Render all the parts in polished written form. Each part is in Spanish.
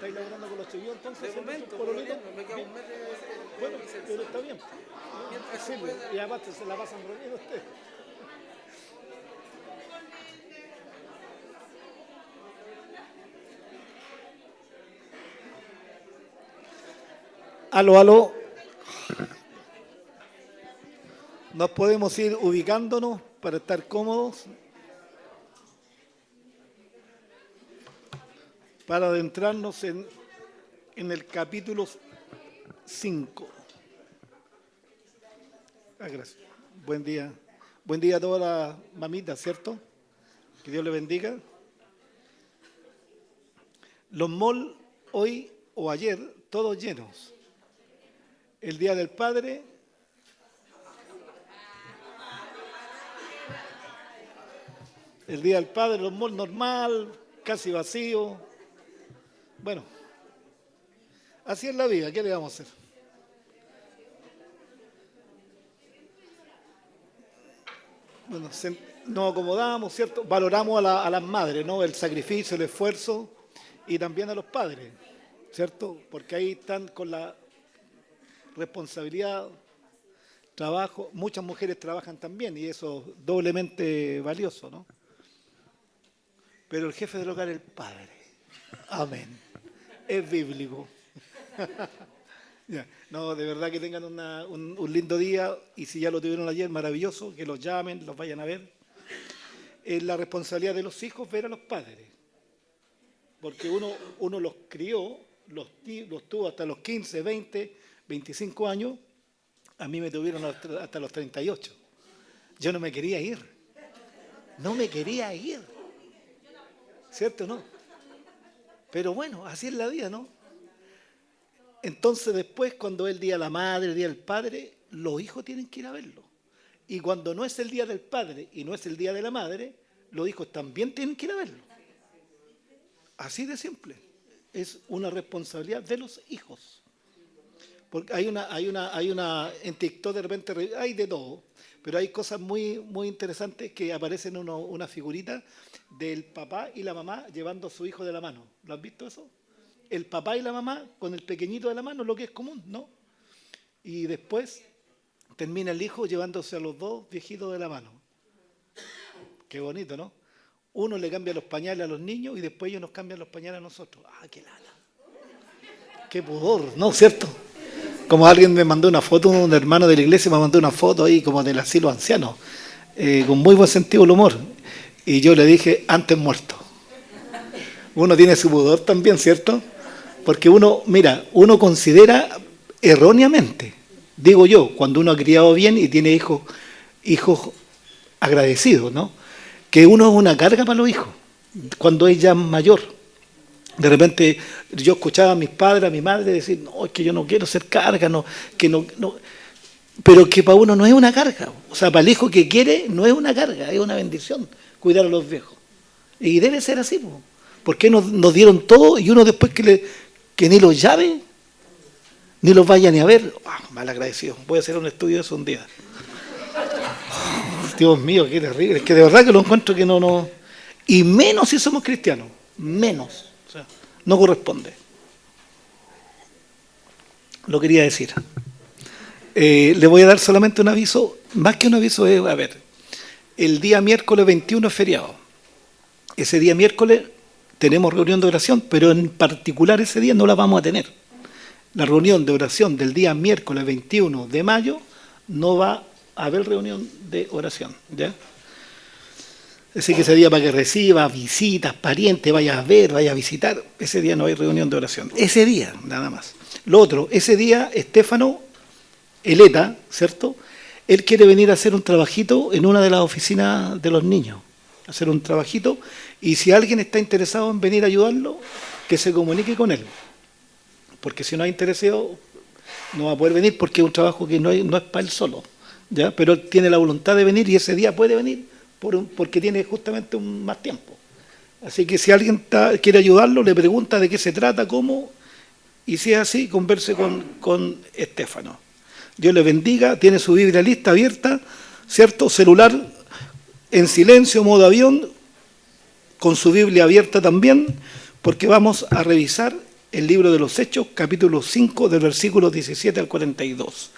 ¿Estáis laburando con los chiquillos entonces? De momento, por me queda un mes de bueno, licencia. pero está bien. Mientras Sí, se pueda. y aparte se la pasan reunidos ustedes. Aló, aló. Nos podemos ir ubicándonos para estar cómodos, para adentrarnos en el capítulo 5. Gracias. Buen día. Buen día a todas las mamitas, ¿cierto? Que Dios les bendiga. Los malls hoy o ayer, todos llenos. El Día del Padre. El Día del Padre, los malls normal, casi vacío. Bueno, así es la vida, ¿qué le vamos a hacer? Bueno, nos acomodamos, ¿cierto? Valoramos a las madres, ¿no? El sacrificio, el esfuerzo y también a los padres, ¿cierto? Porque ahí están con la responsabilidad, trabajo. Muchas mujeres trabajan también y eso es doblemente valioso, ¿no? Pero el jefe del hogar es el padre. Amén. Es bíblico. Ya. No, de verdad que tengan un lindo día y si ya lo tuvieron ayer, maravilloso, que los llamen, los vayan a ver. Es la responsabilidad de los hijos ver a los padres, porque uno los crió, los tuvo hasta los 15, 20, 25 años, a mí me tuvieron hasta los 38. Yo no me quería ir, ¿cierto o no? Pero bueno, así es la vida, ¿no? Entonces después, cuando es el Día de la Madre, el Día del Padre, los hijos tienen que ir a verlo. Y cuando no es el Día del Padre y no es el Día de la Madre, los hijos también tienen que ir a verlo. Así de simple. Es una responsabilidad de los hijos. Porque hay una en TikTok de repente hay de todo, pero hay cosas muy, muy interesantes que aparecen una figurita del papá y la mamá llevando a su hijo de la mano. ¿Lo has visto eso? El papá y la mamá con el pequeñito de la mano, lo que es común, ¿no? Y después termina el hijo llevándose a los dos viejitos de la mano. Qué bonito, ¿no? Uno le cambia los pañales a los niños y después ellos nos cambian los pañales a nosotros. ¡Ah, qué lala! ¡Qué pudor! ¿No? ¿Cierto? Como alguien me mandó una foto, un hermano de la iglesia me mandó una foto ahí como del asilo anciano, con muy buen sentido del humor. Y yo le dije, antes muerto. Uno tiene su pudor también, ¿cierto? Porque uno considera erróneamente, digo yo, cuando uno ha criado bien y tiene hijos agradecidos, ¿no? Que uno es una carga para los hijos, cuando es ya mayor. De repente yo escuchaba a mis padres, a mi madre decir, no, es que yo no quiero ser carga, no, pero que para uno no es una carga. O sea, para el hijo que quiere no es una carga, es una bendición cuidar a los viejos. Y debe ser así, pues. ¿Por qué nos dieron todo y uno después que ni los llame, ni los vaya ni a ver? Mal agradecido. Voy a hacer un estudio de eso un día. Dios mío, qué terrible. Es que de verdad que lo encuentro que no. Y menos si somos cristianos. Menos. O sea, no corresponde. Lo quería decir. Le voy a dar solamente un aviso. Más que un aviso es, a ver, el día miércoles 21 es feriado. Ese día miércoles tenemos reunión de oración, pero en particular ese día no la vamos a tener. La reunión de oración del día miércoles 21 de mayo no va a haber reunión de oración, ¿ya? Así que ese día para que reciba visitas, parientes, vaya a ver, vaya a visitar, ese día no hay reunión de oración. Ese día, nada más. Lo otro, ese día, Estefano Eleta, ¿cierto? Él quiere venir a hacer un trabajito en una de las oficinas de los niños. Hacer un trabajito, y si alguien está interesado en venir a ayudarlo, que se comunique con él, porque si no hay interesado no va a poder venir, porque es un trabajo que no es para él solo, ¿ya? Pero él tiene la voluntad de venir y ese día puede venir porque tiene justamente más tiempo. Así que si alguien quiere ayudarlo, le pregunta de qué se trata, cómo, y si es así, converse con Estefano. Dios le bendiga. Tiene su Biblia lista, abierta, ¿cierto? Celular en silencio, modo avión, con su Biblia abierta también, porque vamos a revisar el libro de los Hechos, capítulo 5, del versículo 17 al 42.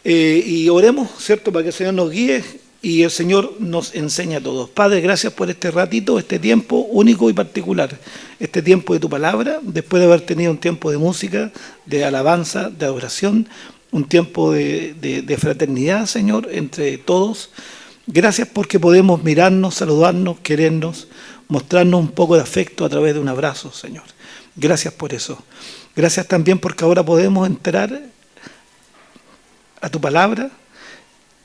Y oremos, ¿cierto?, para que el Señor nos guíe y el Señor nos enseñe a todos. Padre, gracias por este ratito, este tiempo único y particular, este tiempo de tu palabra, después de haber tenido un tiempo de música, de alabanza, de adoración, un tiempo de fraternidad, Señor, entre todos. Gracias porque podemos mirarnos, saludarnos, querernos, mostrarnos un poco de afecto a través de un abrazo, Señor. Gracias por eso. Gracias también porque ahora podemos entrar a tu palabra.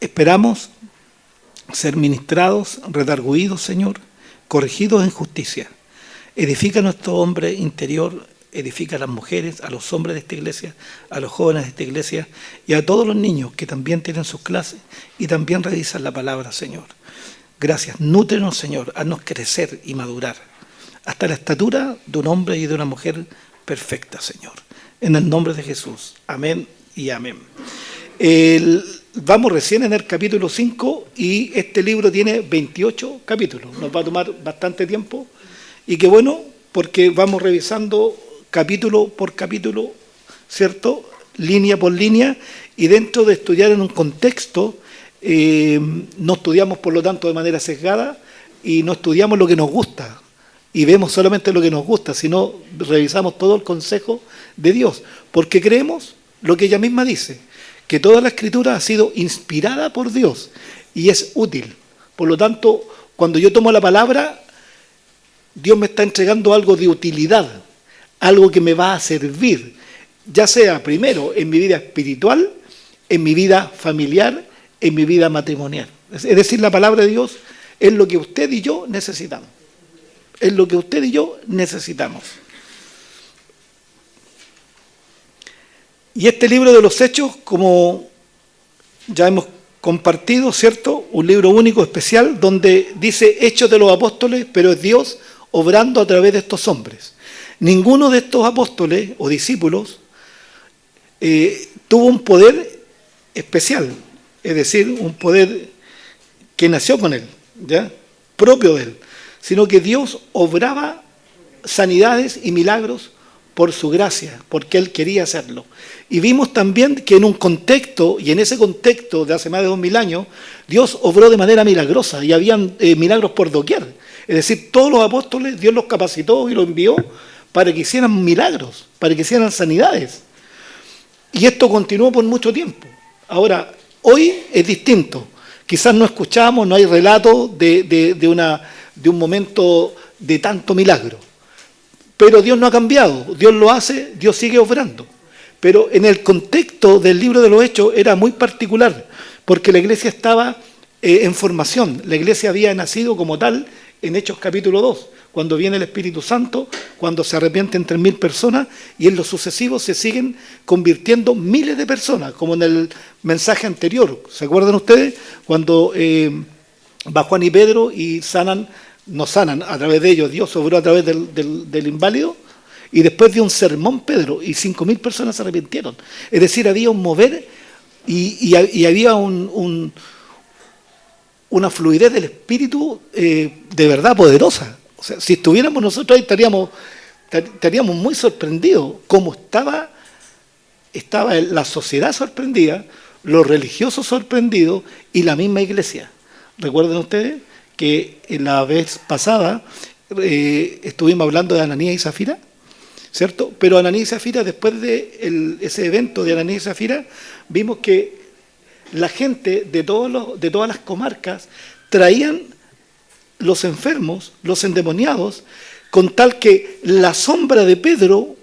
Esperamos ser ministrados, redarguidos, Señor, corregidos en justicia. Edifica nuestro hombre interior, edifica a las mujeres, a los hombres de esta iglesia, a los jóvenes de esta iglesia y a todos los niños que también tienen sus clases y también revisan la palabra, Señor. Gracias. Nútrenos, Señor, haznos crecer y madurar hasta la estatura de un hombre y de una mujer perfecta, Señor. En el nombre de Jesús. Amén y amén. Vamos recién en el capítulo 5 y este libro tiene 28 capítulos. Nos va a tomar bastante tiempo y qué bueno, porque vamos revisando capítulo por capítulo, ¿cierto?, línea por línea, y dentro de estudiar en un contexto, no estudiamos por lo tanto de manera sesgada y no estudiamos lo que nos gusta y vemos solamente lo que nos gusta, sino revisamos todo el consejo de Dios, porque creemos lo que ella misma dice, que toda la Escritura ha sido inspirada por Dios y es útil. Por lo tanto, cuando yo tomo la palabra, Dios me está entregando algo de utilidad, algo que me va a servir, ya sea primero en mi vida espiritual, en mi vida familiar, en mi vida matrimonial. Es decir, la palabra de Dios es lo que usted y yo necesitamos. Es lo que usted y yo necesitamos. Y este libro de los Hechos, como ya hemos compartido, ¿cierto?, un libro único, especial, donde dice Hechos de los Apóstoles, pero es Dios obrando a través de estos hombres. Ninguno de estos apóstoles o discípulos tuvo un poder especial, es decir, un poder que nació con él, ¿ya?, propio de él, sino que Dios obraba sanidades y milagros por su gracia, porque Él quería hacerlo. Y vimos también que en un contexto, y en ese contexto de hace más de 2000 años, Dios obró de manera milagrosa y habían milagros por doquier. Es decir, todos los apóstoles Dios los capacitó y los envió para que hicieran milagros, para que hicieran sanidades. Y esto continuó por mucho tiempo. Ahora, hoy es distinto. Quizás no escuchamos, no hay relato de un momento de tanto milagro. Pero Dios no ha cambiado, Dios lo hace, Dios sigue obrando. Pero en el contexto del libro de los Hechos era muy particular, porque la iglesia estaba en formación. La iglesia había nacido como tal en Hechos capítulo 2, cuando viene el Espíritu Santo, cuando se arrepienten 3000 personas, y en lo sucesivo se siguen convirtiendo miles de personas, como en el mensaje anterior. ¿Se acuerdan ustedes? Cuando va Juan y Pedro y nos sanan a través de ellos, Dios obró a través del inválido, y después dio un sermón Pedro, y 5000 personas se arrepintieron. Es decir, había un mover y había una fluidez del Espíritu de verdad poderosa. O sea, si estuviéramos nosotros ahí estaríamos muy sorprendidos, como estaba la sociedad sorprendida, los religiosos sorprendidos y la misma iglesia. ¿Recuerdan ustedes que en la vez pasada estuvimos hablando de Ananías y Zafira? ¿Cierto? Pero Ananías y Zafira, después de ese evento de Ananías y Zafira, vimos que la gente de todas las comarcas traían los enfermos, los endemoniados, con tal que la sombra de Pedro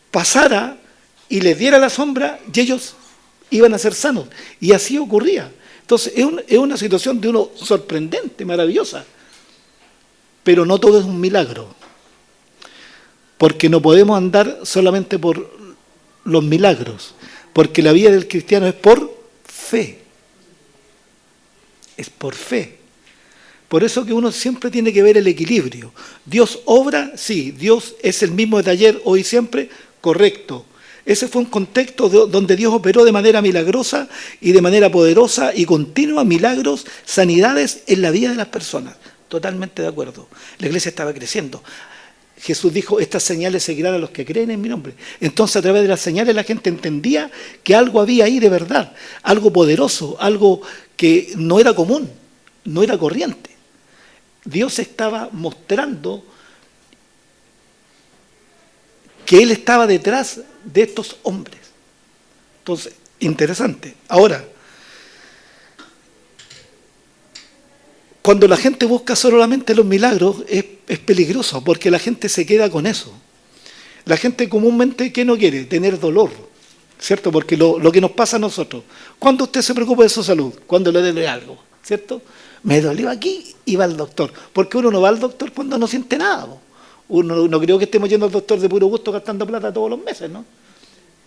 pasara y les diera la sombra y ellos iban a ser sanos. Y así ocurría. Entonces es una situación de uno sorprendente, maravillosa. Pero no todo es un milagro. Porque no podemos andar solamente por los milagros. Porque la vida del cristiano es por fe. Es por fe. Por eso que uno siempre tiene que ver el equilibrio. Dios obra, sí. Dios es el mismo de ayer, hoy y siempre, correcto. Ese fue un contexto donde Dios operó de manera milagrosa y de manera poderosa y continua, milagros, sanidades en la vida de las personas. Totalmente de acuerdo. La iglesia estaba creciendo. Jesús dijo, estas señales seguirán a los que creen en mi nombre. Entonces a través de las señales la gente entendía que algo había ahí de verdad, algo poderoso, algo que no era común, no era corriente. Dios estaba mostrando que Él estaba detrás de estos hombres. Entonces, interesante. Ahora, cuando la gente busca solamente los milagros, es peligroso, porque la gente se queda con eso. La gente comúnmente, ¿qué no quiere? Tener dolor, ¿cierto? Porque lo que nos pasa a nosotros, ¿cuándo usted se preocupa de su salud? Cuando le duele algo, ¿cierto? Me dolió aquí y va al doctor. Porque uno no va al doctor cuando no siente nada. Uno no creo que estemos yendo al doctor de puro gusto gastando plata todos los meses, ¿no?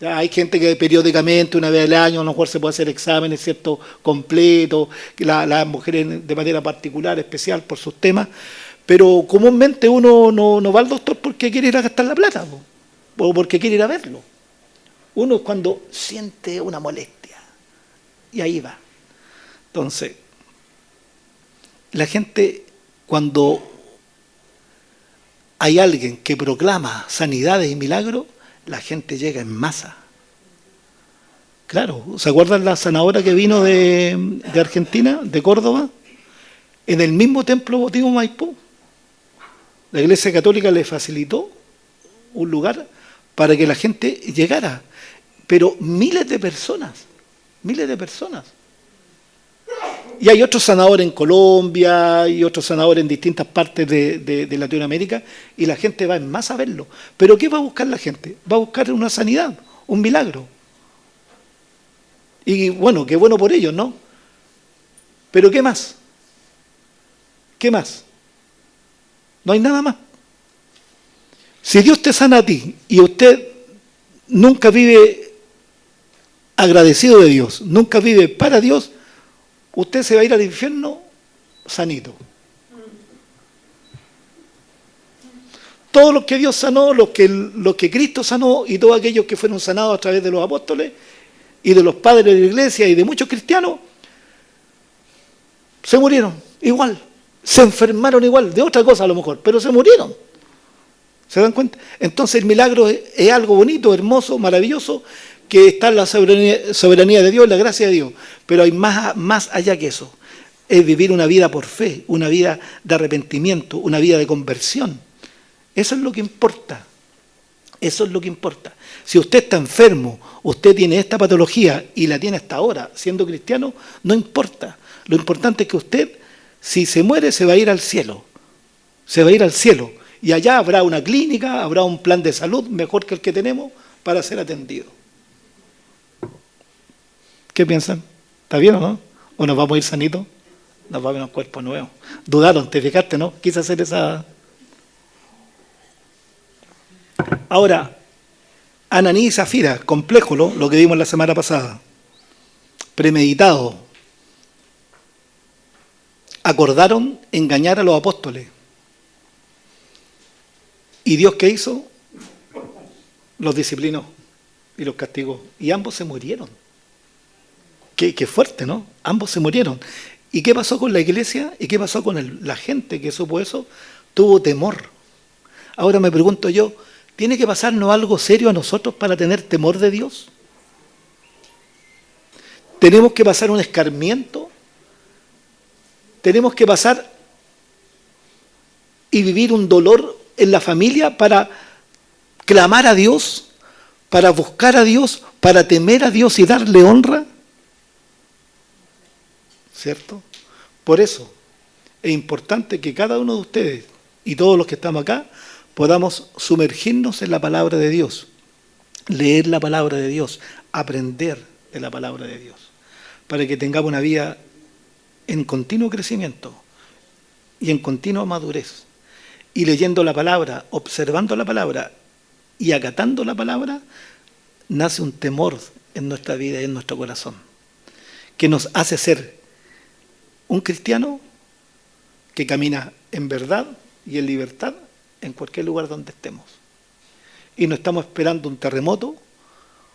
Ya hay gente que periódicamente, una vez al año, a lo mejor se puede hacer exámenes, ¿cierto?, completos, las mujeres de manera particular, especial por sus temas, pero comúnmente uno no va al doctor porque quiere ir a gastar la plata, o porque quiere ir a verlo. Uno es cuando siente una molestia, y ahí va. Entonces, la gente, cuando hay alguien que proclama sanidades y milagros, la gente llega en masa. Claro, ¿se acuerdan la sanadora que vino de Argentina, de Córdoba? En el mismo templo votivo Maipú. La Iglesia Católica le facilitó un lugar para que la gente llegara. Pero miles de personas. Y hay otros sanadores en Colombia, y otros sanadores en distintas partes de Latinoamérica, y la gente va en masa a verlo. ¿Pero qué va a buscar la gente? Va a buscar una sanidad, un milagro. Y bueno, qué bueno por ellos, ¿no? Pero ¿qué más? ¿Qué más? No hay nada más. Si Dios te sana a ti y usted nunca vive agradecido de Dios, nunca vive para Dios, usted se va a ir al infierno sanito. Todos los que Dios sanó, los que Cristo sanó y todos aquellos que fueron sanados a través de los apóstoles y de los padres de la iglesia y de muchos cristianos, se murieron igual, se enfermaron igual, de otra cosa a lo mejor, pero se murieron. ¿Se dan cuenta? Entonces el milagro es algo bonito, hermoso, maravilloso, que está en la soberanía de Dios, la gracia de Dios. Pero hay más allá que eso. Es vivir una vida por fe, una vida de arrepentimiento, una vida de conversión. Eso es lo que importa. Eso es lo que importa. Si usted está enfermo, usted tiene esta patología y la tiene hasta ahora, siendo cristiano, no importa. Lo importante es que usted, si se muere, se va a ir al cielo. Se va a ir al cielo. Y allá habrá una clínica, habrá un plan de salud mejor que el que tenemos para ser atendido. ¿Qué piensan? ¿Está bien o no? ¿O nos vamos a ir sanitos? Nos va a ver un cuerpo nuevo. Dudaron, te fijaste, ¿no? Quise hacer esa... Ahora, Ananí y Zafira, complejo lo que vimos la semana pasada. Premeditado. Acordaron engañar a los apóstoles. ¿Y Dios qué hizo? Los disciplinó y los castigó. Y ambos se murieron. Qué fuerte, ¿no? Ambos se murieron. ¿Y qué pasó con la iglesia? ¿Y qué pasó con la gente que supo eso? Tuvo temor. Ahora me pregunto yo, ¿tiene que pasarnos algo serio a nosotros para tener temor de Dios? ¿Tenemos que pasar un escarmiento? ¿Tenemos que pasar y vivir un dolor en la familia para clamar a Dios, para buscar a Dios, para temer a Dios y darle honra? ¿Cierto? Por eso es importante que cada uno de ustedes y todos los que estamos acá podamos sumergirnos en la palabra de Dios, leer la palabra de Dios, aprender de la palabra de Dios, para que tengamos una vida en continuo crecimiento y en continua madurez. Y leyendo la palabra, observando la palabra y acatando la palabra, nace un temor en nuestra vida y en nuestro corazón, que nos hace ser un cristiano que camina en verdad y en libertad en cualquier lugar donde estemos. Y no estamos esperando un terremoto,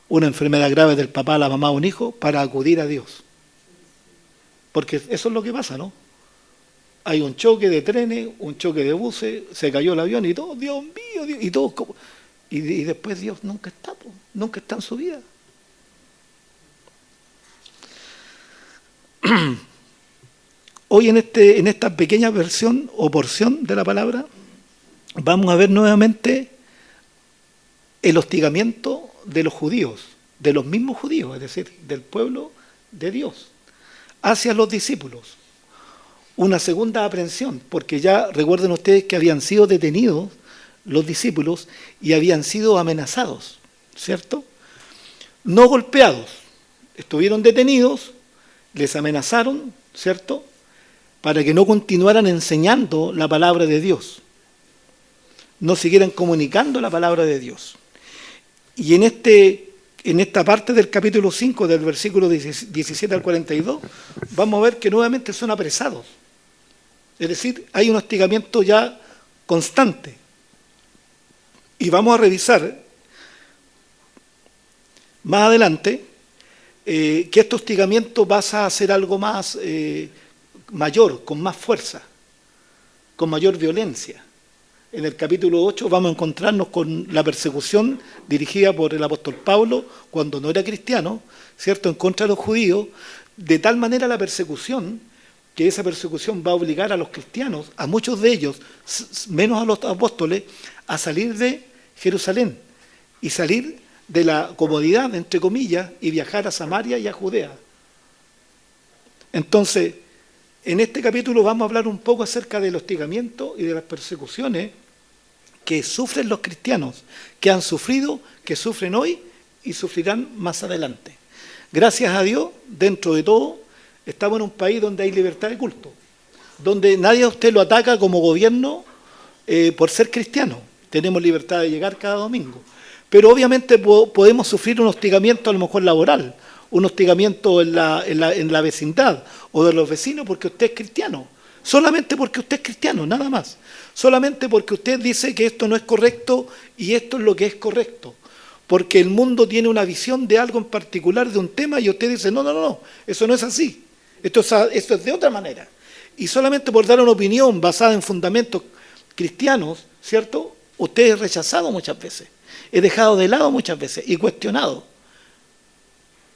una enfermedad grave del papá, la mamá o un hijo para acudir a Dios. Porque eso es lo que pasa, ¿no? hay un choque de trenes, un choque de buses, se cayó el avión y todo, Dios mío, y todo y después Dios nunca está, nunca está en su vida. Hoy en esta pequeña versión o porción de la palabra vamos a ver nuevamente el hostigamiento de los judíos, de los mismos judíos, es decir, del pueblo de Dios, hacia los discípulos. Una segunda aprehensión, porque ya recuerden ustedes que habían sido detenidos los discípulos y habían sido amenazados, ¿cierto? No golpeados, estuvieron detenidos, les amenazaron, ¿cierto?, para que no continuaran enseñando la palabra de Dios, no siguieran comunicando la palabra de Dios. Y en esta parte del capítulo 5, del versículo 17 al 42, vamos a ver que nuevamente son apresados. Es decir, hay un hostigamiento ya constante. Y vamos a revisar más adelante que este hostigamiento pasa a ser algo más mayor, con más fuerza, con mayor violencia. En el capítulo 8 vamos a encontrarnos con la persecución dirigida por el apóstol Pablo cuando no era cristiano, ¿cierto?, en contra de los judíos, de tal manera la persecución que esa persecución va a obligar a los cristianos, a muchos de ellos, menos a los apóstoles, a salir de Jerusalén y salir de la comodidad, entre comillas, y viajar a Samaria y a Judea. Entonces, en este capítulo vamos a hablar un poco acerca del hostigamiento y de las persecuciones que sufren los cristianos, que han sufrido, que sufren hoy y sufrirán más adelante. Gracias a Dios, dentro de todo, estamos en un país donde hay libertad de culto, donde nadie a usted lo ataca como gobierno por ser cristiano. Tenemos libertad de llegar cada domingo. Pero obviamente podemos sufrir un hostigamiento a lo mejor laboral, un hostigamiento en la vecindad o de los vecinos porque usted es cristiano. Solamente porque usted es cristiano, nada más. Solamente porque usted dice que esto no es correcto y esto es lo que es correcto. Porque el mundo tiene una visión de algo en particular, de un tema, y usted dice, no, eso no es así. Esto es de otra manera. Y solamente por dar una opinión basada en fundamentos cristianos, ¿cierto?, usted es rechazado muchas veces, es dejado de lado muchas veces y cuestionado.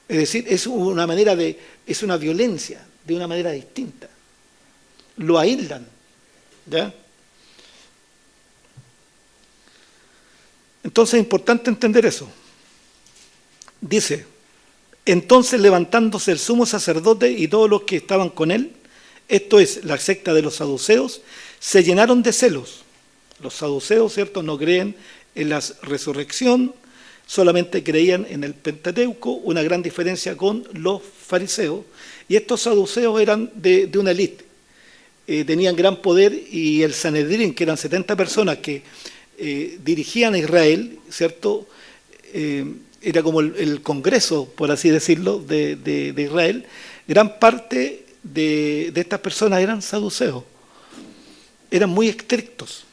Es decir, es una violencia de una manera distinta. Lo aíslan, ¿ya? Entonces es importante entender eso. Dice, entonces levantándose el sumo sacerdote y todos los que estaban con él, esto es, la secta de los saduceos, se llenaron de celos. Los saduceos, ¿cierto?, no creen en la resurrección, solamente creían en el Pentateuco, una gran diferencia con los fariseos. Y estos saduceos eran de una élite, tenían gran poder, y el Sanedrín, que eran 70 personas que dirigían a Israel, ¿cierto?, era como el Congreso, por así decirlo, de Israel. Gran parte de estas personas eran saduceos, eran muy estrictos.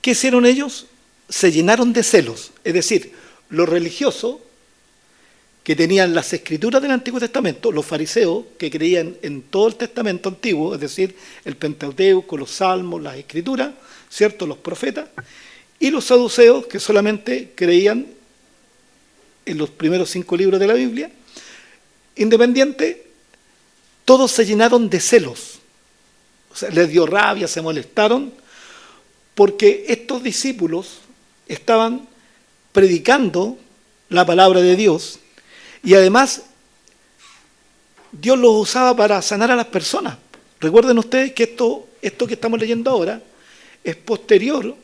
¿Qué hicieron ellos? Se llenaron de celos, es decir, los religiosos que tenían las escrituras del Antiguo Testamento, los fariseos que creían en todo el Testamento Antiguo, es decir, el Pentateuco, los Salmos, las escrituras, ¿cierto?, los profetas, y los saduceos que solamente creían en los primeros 5 libros de la Biblia. Independiente, todos se llenaron de celos, o sea, les dio rabia, se molestaron, porque estos discípulos estaban predicando la palabra de Dios y además Dios los usaba para sanar a las personas. Recuerden ustedes que esto que estamos leyendo ahora es posterior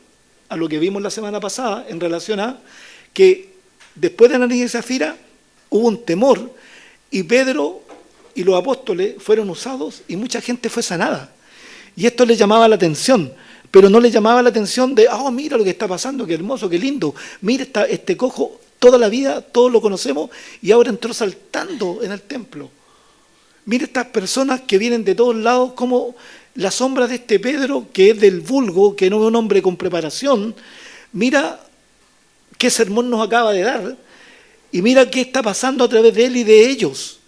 a lo que vimos la semana pasada en relación a que después de Ananías y Zafira hubo un temor y Pedro y los apóstoles fueron usados y mucha gente fue sanada. Y esto les llamaba la atención. Pero no le llamaba la atención de, mira lo que está pasando, qué hermoso, qué lindo, mira este cojo, toda la vida, todos lo conocemos, y ahora entró saltando en el templo. Mira estas personas que vienen de todos lados, como la sombra de este Pedro, que es del vulgo, que no es un hombre con preparación, mira qué sermón nos acaba de dar, y mira qué está pasando a través de él y de ellos,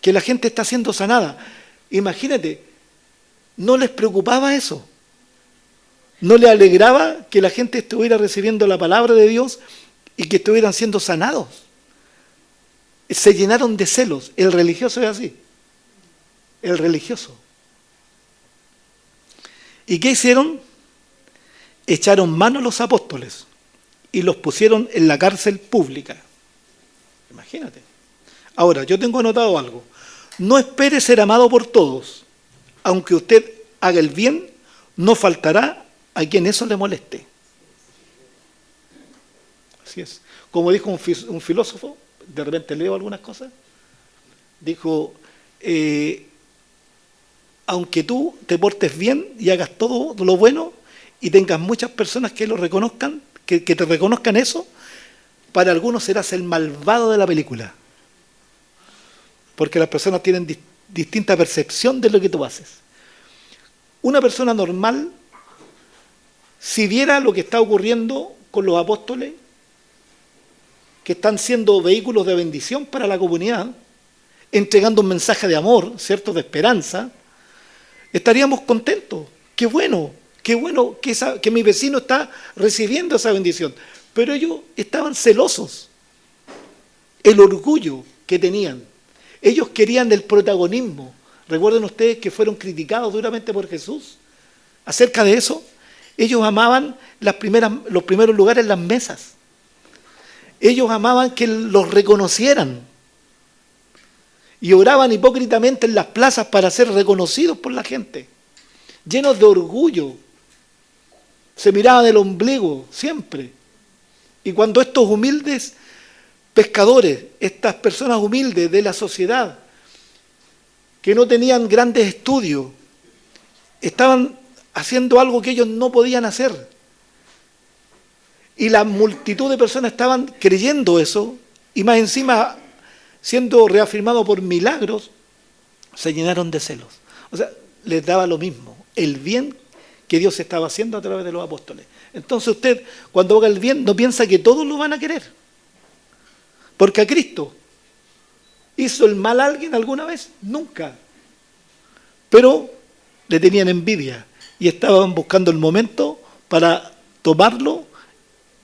que la gente está siendo sanada. Imagínate, no les preocupaba eso. No les alegraba que la gente estuviera recibiendo la palabra de Dios y que estuvieran siendo sanados. Se llenaron de celos. El religioso es así. El religioso. ¿Y qué hicieron? Echaron mano a los apóstoles y los pusieron en la cárcel pública. Imagínate. Ahora, yo tengo anotado algo. No espere ser amado por todos. Aunque usted haga el bien, no faltará a quien eso le moleste. Así es. Como dijo un filósofo, de repente leo algunas cosas, dijo, aunque tú te portes bien y hagas todo lo bueno y tengas muchas personas que lo reconozcan, que te reconozcan eso, para algunos serás el malvado de la película. Porque las personas tienen distinta percepción de lo que tú haces. Una persona normal, si viera lo que está ocurriendo con los apóstoles, que están siendo vehículos de bendición para la comunidad, entregando un mensaje de amor, ¿cierto?, de esperanza, estaríamos contentos. Qué bueno que mi vecino está recibiendo esa bendición. Pero ellos estaban celosos. El orgullo que tenían. Ellos querían el protagonismo. Recuerden ustedes que fueron criticados duramente por Jesús acerca de eso. Ellos amaban los primeros lugares en las mesas. Ellos amaban que los reconocieran. Y oraban hipócritamente en las plazas para ser reconocidos por la gente. Llenos de orgullo. Se miraban el ombligo siempre. Y cuando estos humildes pescadores, estas personas humildes de la sociedad, que no tenían grandes estudios, estaban haciendo algo que ellos no podían hacer, y la multitud de personas estaban creyendo eso, y más encima siendo reafirmado por milagros, se llenaron de celos. O sea, les daba lo mismo, el bien que Dios estaba haciendo a través de los apóstoles. Entonces usted, cuando haga el bien, no piensa que todos lo van a querer. Porque a Cristo, ¿hizo el mal a alguien alguna vez? Nunca. Pero le tenían envidia y estaban buscando el momento para tomarlo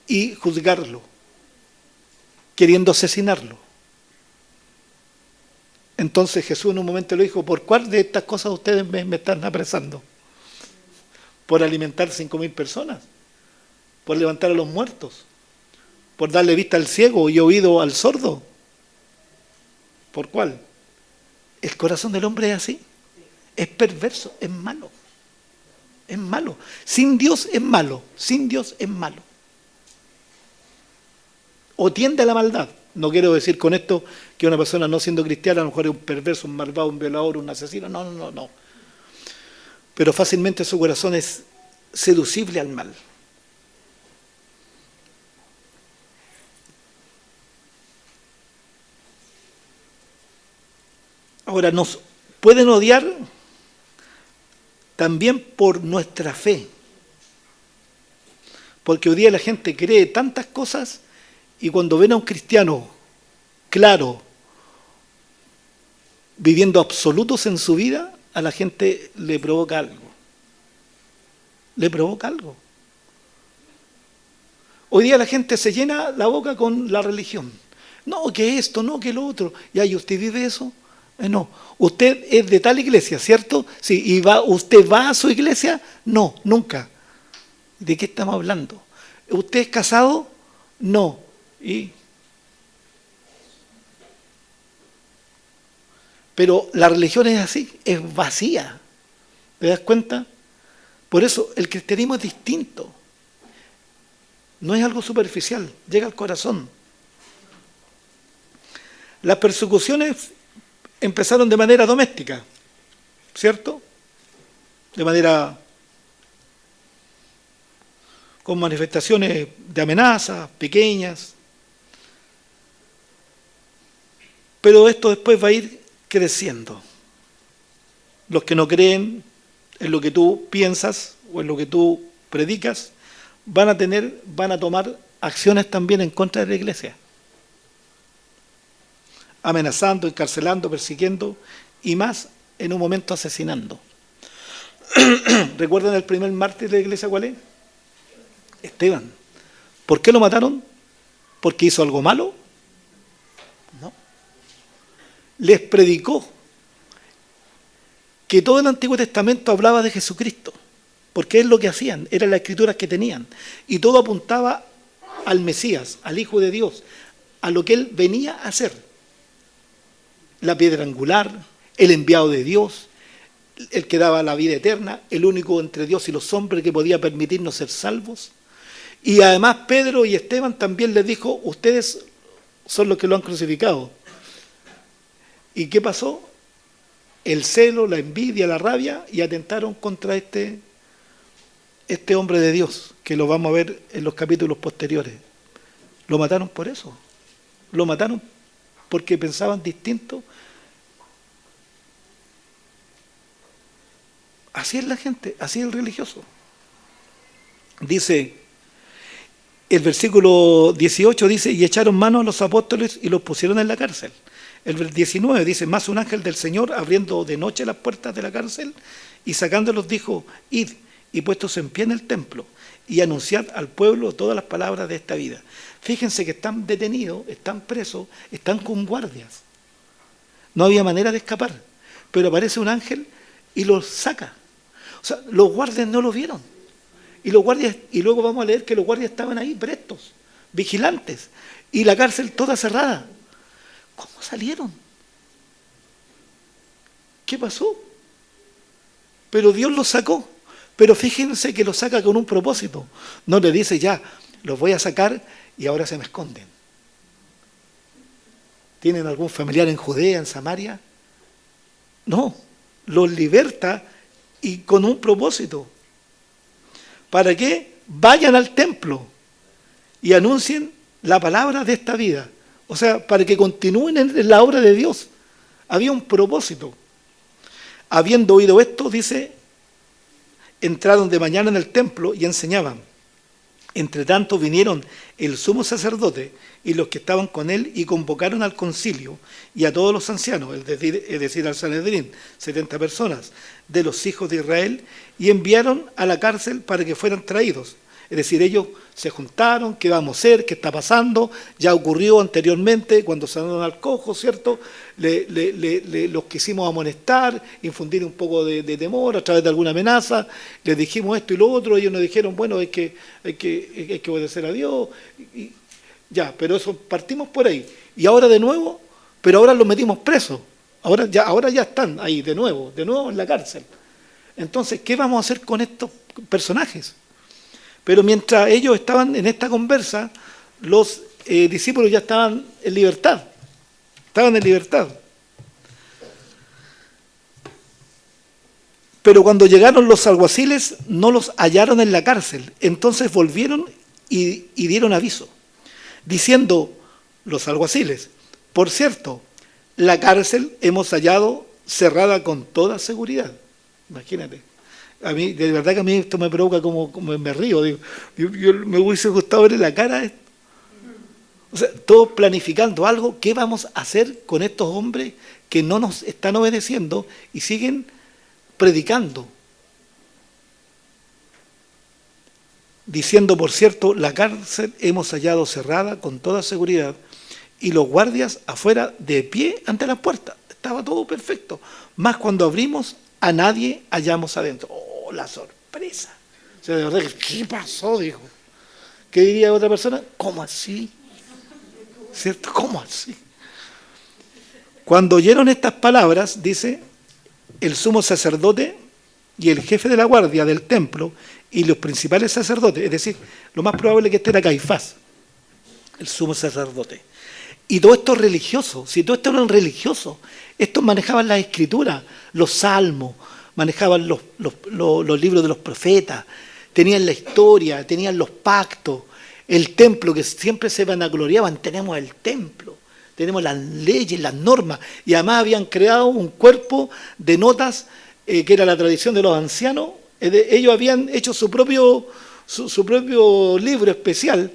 y juzgarlo, queriendo asesinarlo. Entonces Jesús en un momento le dijo, ¿por cuál de estas cosas ustedes me están apresando? ¿Por alimentar 5.000 personas? ¿Por levantar a los muertos? ¿Por darle vista al ciego y oído al sordo? ¿Por cuál? El corazón del hombre es así. Es perverso, es malo. Es malo. Sin Dios es malo. Sin Dios es malo. O tiende a la maldad. No quiero decir con esto que una persona no siendo cristiana a lo mejor es un perverso, un malvado, un violador, un asesino. No. Pero fácilmente su corazón es seducible al mal. Ahora, nos pueden odiar también por nuestra fe. Porque hoy día la gente cree tantas cosas y cuando ven a un cristiano claro, viviendo absolutos en su vida, a la gente le provoca algo. Le provoca algo. Hoy día la gente se llena la boca con la religión. No, que esto, no, que lo otro. ¿Y usted vive eso? No. ¿Usted es de tal iglesia, cierto? Sí. ¿Y usted va a su iglesia? No, nunca. ¿De qué estamos hablando? ¿Usted es casado? No. Pero la religión es así, es vacía. ¿Te das cuenta? Por eso el cristianismo es distinto. No es algo superficial, llega al corazón. Las persecuciones empezaron de manera doméstica, ¿cierto? De manera con manifestaciones de amenazas pequeñas. Pero esto después va a ir creciendo. Los que no creen en lo que tú piensas o en lo que tú predicas, van a tomar acciones también en contra de la iglesia. Amenazando, encarcelando, persiguiendo y más en un momento asesinando. ¿Recuerdan el primer mártir de la iglesia cuál es? Esteban. ¿Por qué lo mataron? ¿Porque hizo algo malo? No. Les predicó que todo el Antiguo Testamento hablaba de Jesucristo, porque es lo que hacían, eran las escrituras que tenían, y todo apuntaba al Mesías, al Hijo de Dios, a lo que Él venía a hacer. La piedra angular, el enviado de Dios, el que daba la vida eterna, el único entre Dios y los hombres que podía permitirnos ser salvos. Y además Pedro y Esteban también les dijo, ustedes son los que lo han crucificado. ¿Y qué pasó? El celo, la envidia, la rabia, y atentaron contra este hombre de Dios, que lo vamos a ver en los capítulos posteriores. Lo mataron por eso. Lo mataron porque pensaban distinto. Así es la gente, así es el religioso. Dice, el versículo 18 dice, y echaron mano a los apóstoles y los pusieron en la cárcel. El 19 dice, más un ángel del Señor, abriendo de noche las puertas de la cárcel y sacándolos dijo, id y puestos en pie en el templo y anunciad al pueblo todas las palabras de esta vida. Fíjense que están detenidos, están presos, están con guardias. No había manera de escapar, pero aparece un ángel y los saca. O sea, los guardias no lo vieron. Y los guardias, y luego vamos a leer que los guardias estaban ahí prestos, vigilantes, y la cárcel toda cerrada. ¿Cómo salieron? ¿Qué pasó? Pero Dios los sacó. Pero fíjense que los saca con un propósito. No le dice ya, los voy a sacar y ahora se me esconden. ¿Tienen algún familiar en Judea, en Samaria? No, los liberta y con un propósito. ¿Para qué? Vayan al templo y anuncien la palabra de esta vida. O sea, para que continúen en la obra de Dios. Había un propósito. Habiendo oído esto, dice, entraron de mañana en el templo y enseñaban. Entre tanto vinieron el sumo sacerdote y los que estaban con él y convocaron al concilio y a todos los ancianos, es decir, al Sanedrín, 70 personas de los hijos de Israel, y enviaron a la cárcel para que fueran traídos. Es decir, ellos se juntaron, ¿qué vamos a hacer? ¿Qué está pasando? Ya ocurrió anteriormente cuando sanaron al cojo, ¿cierto? Los quisimos amonestar, infundir un poco de temor a través de alguna amenaza, les dijimos esto y lo otro, ellos nos dijeron, bueno, hay que obedecer a Dios, y ya, pero eso partimos por ahí. Y ahora de nuevo, pero ahora los metimos presos, ahora ya están ahí de nuevo en la cárcel. Entonces, ¿qué vamos a hacer con estos personajes? Pero mientras ellos estaban en esta conversa, los discípulos ya estaban en libertad. Estaban en libertad. Pero cuando llegaron los alguaciles, no los hallaron en la cárcel. Entonces volvieron y dieron aviso, diciendo los alguaciles, por cierto, la cárcel hemos hallado cerrada con toda seguridad. Imagínate. A mí, de verdad que a mí esto me provoca como me río. Digo, yo me hubiese gustado verle la cara a esto. O sea, todos planificando algo. ¿Qué vamos a hacer con estos hombres que no nos están obedeciendo y siguen predicando? Diciendo, por cierto, la cárcel hemos hallado cerrada con toda seguridad y los guardias afuera de pie ante la puerta. Estaba todo perfecto. Más cuando abrimos, a nadie hallamos adentro. ¡Oh, la sorpresa! O sea, de verdad, ¿qué pasó? Dijo. ¿Qué diría otra persona? ¿Cómo así? ¿Cierto? ¿Cómo así? Cuando oyeron estas palabras, dice, el sumo sacerdote y el jefe de la guardia del templo y los principales sacerdotes, es decir, lo más probable es que este era Caifás, el sumo sacerdote. Y todo esto religioso, si todo esto eran religiosos, estos manejaban las escrituras, los salmos, manejaban los libros de los profetas, tenían la historia, tenían los pactos, el templo que siempre se vanagloriaban, tenemos el templo, tenemos las leyes, las normas, y además habían creado un cuerpo de notas que era la tradición de los ancianos. Ellos habían hecho su propio libro especial.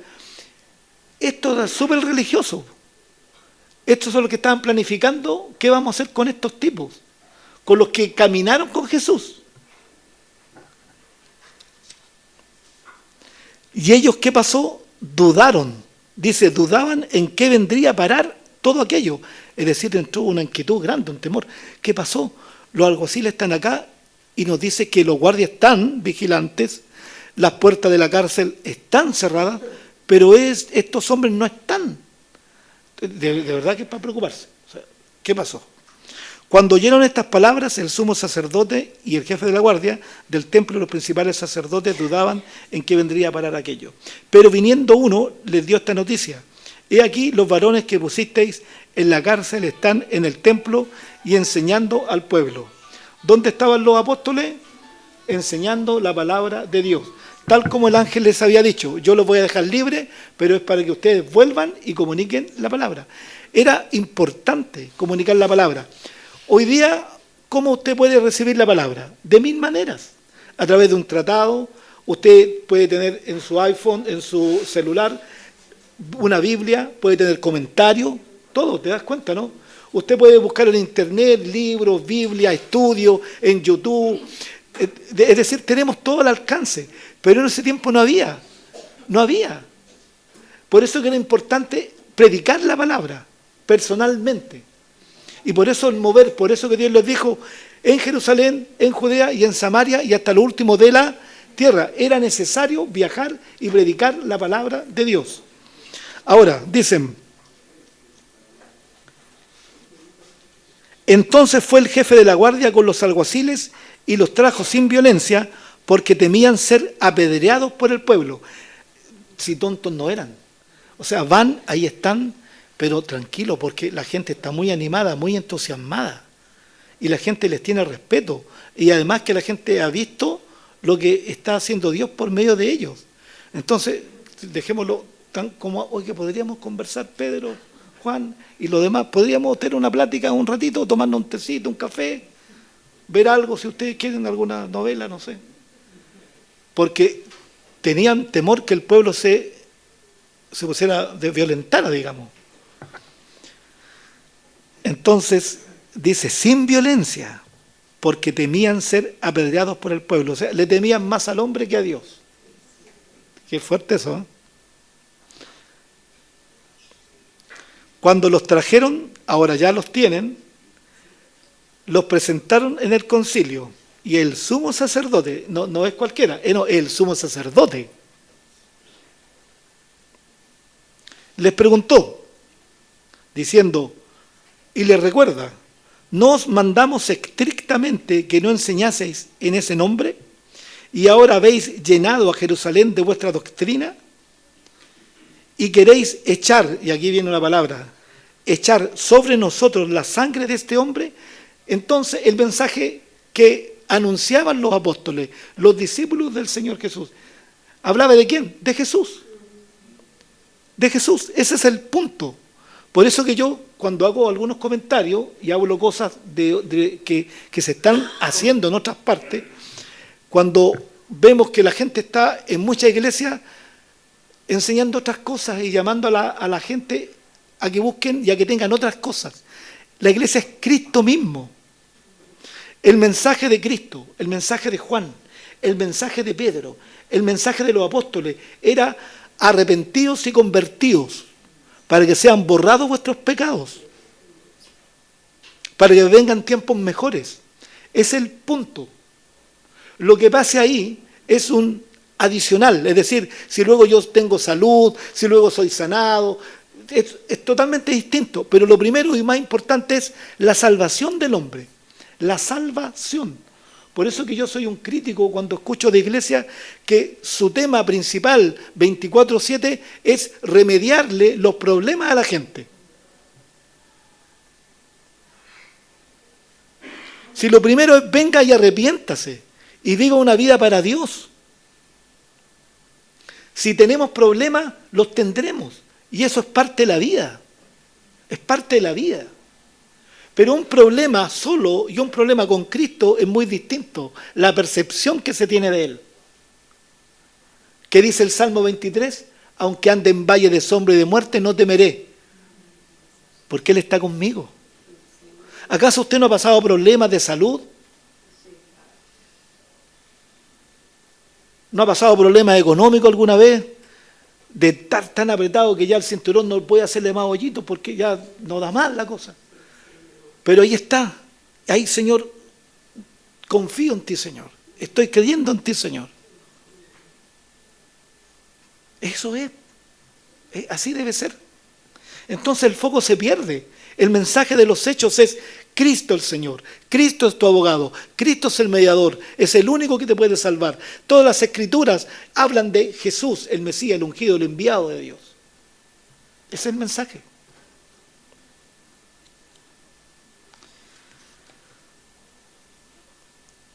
Esto era súper religioso. Estos son los que estaban planificando qué vamos a hacer con estos tipos, con los que caminaron con Jesús. ¿Y ellos qué pasó? Dudaron. Dice, dudaban en qué vendría a parar todo aquello. Es decir, entró una inquietud grande, un temor. ¿Qué pasó? Los alguaciles están acá y nos dice que los guardias están vigilantes, las puertas de la cárcel están cerradas, pero estos hombres no están. De verdad que es para preocuparse. O sea, ¿qué pasó? Cuando oyeron estas palabras, el sumo sacerdote y el jefe de la guardia del templo y los principales sacerdotes dudaban en qué vendría a parar aquello. Pero viniendo uno, les dio esta noticia. He aquí los varones que pusisteis en la cárcel están en el templo y enseñando al pueblo. ¿Dónde estaban los apóstoles? Enseñando la palabra de Dios. Tal como el ángel les había dicho, yo los voy a dejar libres, pero es para que ustedes vuelvan y comuniquen la palabra. Era importante comunicar la palabra. Hoy día, ¿cómo usted puede recibir la palabra? De 1000 maneras. A través de un tratado, usted puede tener en su iPhone, en su celular, una Biblia, puede tener comentarios, todo, ¿te das cuenta, no? Usted puede buscar en internet libros, Biblia, estudios, en YouTube. Es decir, tenemos todo al alcance, pero en ese tiempo no había. Por eso que era importante predicar la palabra personalmente. Y por eso el mover, por eso que Dios les dijo, en Jerusalén, en Judea y en Samaria y hasta lo último de la tierra. Era necesario viajar y predicar la palabra de Dios. Ahora, dicen, entonces fue el jefe de la guardia con los alguaciles y los trajo sin violencia porque temían ser apedreados por el pueblo. Si tontos no eran. O sea, van, ahí están, pero tranquilo, porque la gente está muy animada, muy entusiasmada. Y la gente les tiene respeto. Y además que la gente ha visto lo que está haciendo Dios por medio de ellos. Entonces, dejémoslo tan como hoy que podríamos conversar, Pedro, Juan y los demás. Podríamos tener una plática un ratito, tomarnos un tecito, un café, ver algo, si ustedes quieren, alguna novela, no sé. Porque tenían temor que el pueblo se pusiera de violentara, digamos. Entonces, dice, sin violencia, porque temían ser apedreados por el pueblo. O sea, le temían más al hombre que a Dios. Qué fuerte eso, ¿eh? Cuando los trajeron, ahora ya los tienen, los presentaron en el concilio. Y el sumo sacerdote, no es cualquiera, no, el sumo sacerdote, les preguntó, diciendo, y les recuerda, ¿no os mandamos estrictamente que no enseñaseis en ese nombre? ¿Y ahora habéis llenado a Jerusalén de vuestra doctrina? ¿Y queréis echar, y aquí viene una palabra, echar sobre nosotros la sangre de este hombre? Entonces el mensaje que anunciaban los apóstoles, los discípulos del Señor Jesús, ¿hablaba de quién? De Jesús. De Jesús, ese es el punto. Por eso que yo, cuando hago algunos comentarios y hablo cosas que se están haciendo en otras partes, cuando vemos que la gente está en muchas iglesias enseñando otras cosas y llamando a la gente a que busquen y a que tengan otras cosas. La iglesia es Cristo mismo. El mensaje de Cristo, el mensaje de Juan, el mensaje de Pedro, el mensaje de los apóstoles era arrepentidos y convertidos para que sean borrados vuestros pecados, para que vengan tiempos mejores. Es el punto. Lo que pase ahí es un adicional, es decir, si luego yo tengo salud, si luego soy sanado, es totalmente distinto, pero lo primero y más importante es la salvación del hombre, la salvación. Por eso que yo soy un crítico cuando escucho de iglesias que su tema principal 24/7 es remediarle los problemas a la gente. Si lo primero es venga y arrepiéntase y viva una vida para Dios. Si tenemos problemas, los tendremos. Y eso es parte de la vida. Es parte de la vida. Pero un problema solo y un problema con Cristo es muy distinto. La percepción que se tiene de Él. ¿Qué dice el Salmo 23? Aunque ande en valle de sombra y de muerte, no temeré. Porque Él está conmigo. ¿Acaso usted no ha pasado problemas de salud? ¿No ha pasado problemas económicos alguna vez? De estar tan apretado que ya el cinturón no puede hacerle más hoyitos porque ya no da más la cosa. Pero ahí está. Ahí, Señor, confío en ti, Señor. Estoy creyendo en ti, Señor. Eso es. Así debe ser. Entonces el foco se pierde. El mensaje de los hechos es Cristo el Señor. Cristo es tu abogado. Cristo es el mediador. Es el único que te puede salvar. Todas las escrituras hablan de Jesús, el Mesías, el ungido, el enviado de Dios. Ese es el mensaje.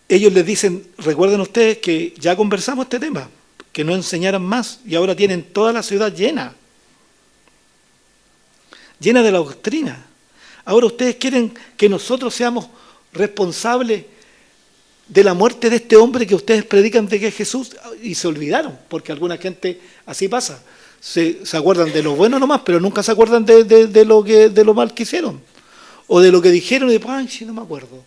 Ellos les dicen, recuerden ustedes que ya conversamos este tema, que no enseñaran más y ahora tienen toda la ciudad llena de la doctrina. Ahora ustedes quieren que nosotros seamos responsables de la muerte de este hombre que ustedes predican de que es Jesús, y se olvidaron, porque alguna gente así pasa. Se acuerdan de lo bueno nomás, pero nunca se acuerdan de lo mal que hicieron, o de lo que dijeron y después, ay, sí, no me acuerdo.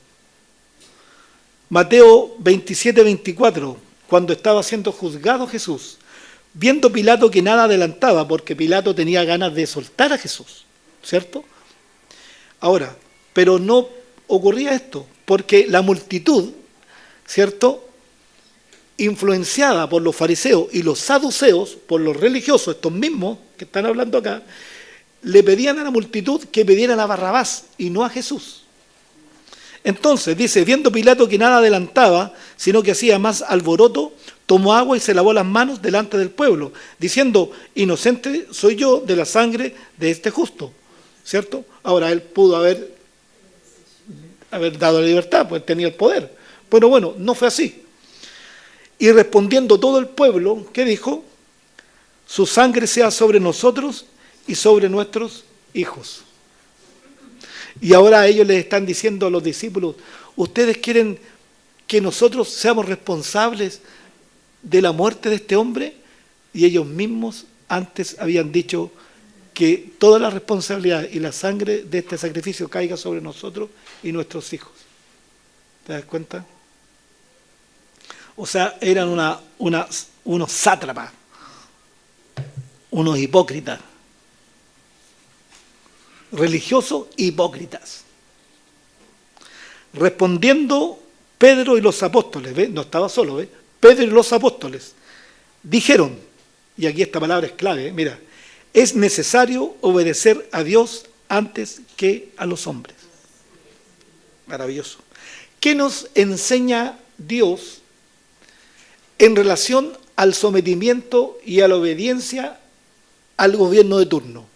Mateo 27, 24, cuando estaba siendo juzgado Jesús, viendo Pilato que nada adelantaba, porque Pilato tenía ganas de soltar a Jesús, ¿cierto? Ahora, pero no ocurría esto, porque la multitud, ¿cierto?, influenciada por los fariseos y los saduceos, por los religiosos, estos mismos que están hablando acá, le pedían a la multitud que pidieran a Barrabás y no a Jesús. Entonces, dice, viendo Pilato que nada adelantaba, sino que hacía más alboroto, tomó agua y se lavó las manos delante del pueblo, diciendo, inocente soy yo de la sangre de este justo, ¿cierto? Ahora, él pudo haber dado la libertad, pues tenía el poder. Pero bueno, no fue así. Y respondiendo todo el pueblo, ¿qué dijo? Su sangre sea sobre nosotros y sobre nuestros hijos. Y ahora a ellos les están diciendo a los discípulos, ¿ustedes quieren que nosotros seamos responsables de la muerte de este hombre? Y ellos mismos antes habían dicho que toda la responsabilidad y la sangre de este sacrificio caiga sobre nosotros y nuestros hijos. ¿Te das cuenta? O sea, eran unos sátrapas, unos hipócritas. Religiosos hipócritas. Respondiendo Pedro y los apóstoles, ¿ve? No estaba solo, ¿ve? Pedro y los apóstoles dijeron, y aquí esta palabra es clave, mira, es necesario obedecer a Dios antes que a los hombres. Maravilloso. ¿Qué nos enseña Dios en relación al sometimiento y a la obediencia al gobierno de turno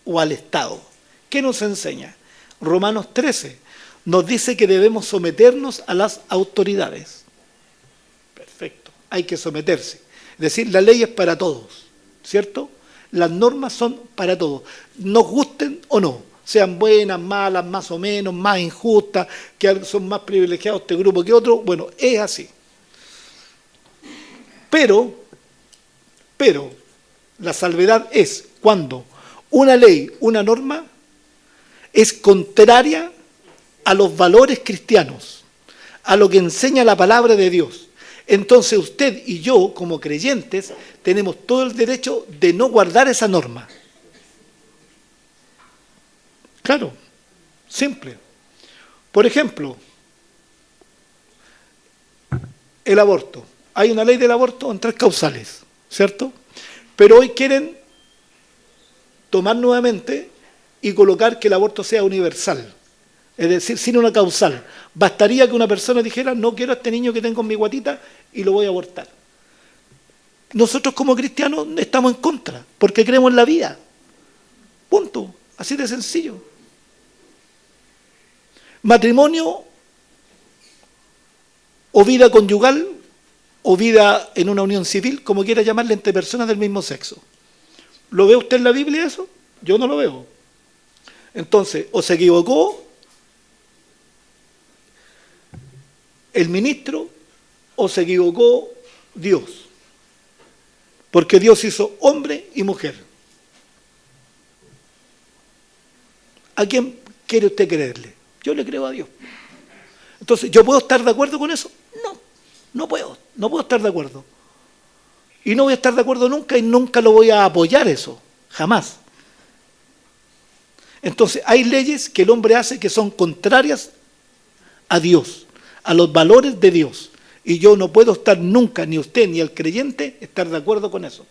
o al Estado? ¿Qué nos enseña? Romanos 13 nos dice que debemos someternos a las autoridades. Perfecto, hay que someterse. Es decir, la ley es para todos, ¿cierto? Las normas son para todos, nos gusten o no, sean buenas, malas, más o menos, más injustas, que son más privilegiados este grupo que otro, bueno, es así. Pero, la salvedad es cuando una ley, una norma, es contraria a los valores cristianos, a lo que enseña la palabra de Dios. Entonces usted y yo, como creyentes, tenemos todo el derecho de no guardar esa norma. Claro, simple. Por ejemplo, el aborto. Hay una ley del aborto en 3 causales, ¿cierto? Pero hoy quieren tomar nuevamente y colocar que el aborto sea universal, es decir, sin una causal. Bastaría que una persona dijera, no quiero a este niño que tengo en mi guatita y lo voy a abortar. Nosotros como cristianos estamos en contra, porque creemos en la vida. Punto. Así de sencillo. Matrimonio o vida conyugal o vida en una unión civil, como quiera llamarle, entre personas del mismo sexo. ¿Lo ve usted en la Biblia eso? Yo no lo veo. Entonces, o se equivocó el ministro o se equivocó Dios. Porque Dios hizo hombre y mujer. ¿A quién quiere usted creerle? Yo le creo a Dios. Entonces, ¿yo puedo estar de acuerdo con eso? No, no puedo estar de acuerdo. Y no voy a estar de acuerdo nunca y nunca lo voy a apoyar eso, jamás. Entonces, hay leyes que el hombre hace que son contrarias a Dios, a los valores de Dios. Y yo no puedo estar nunca, ni usted ni el creyente, estar de acuerdo con eso.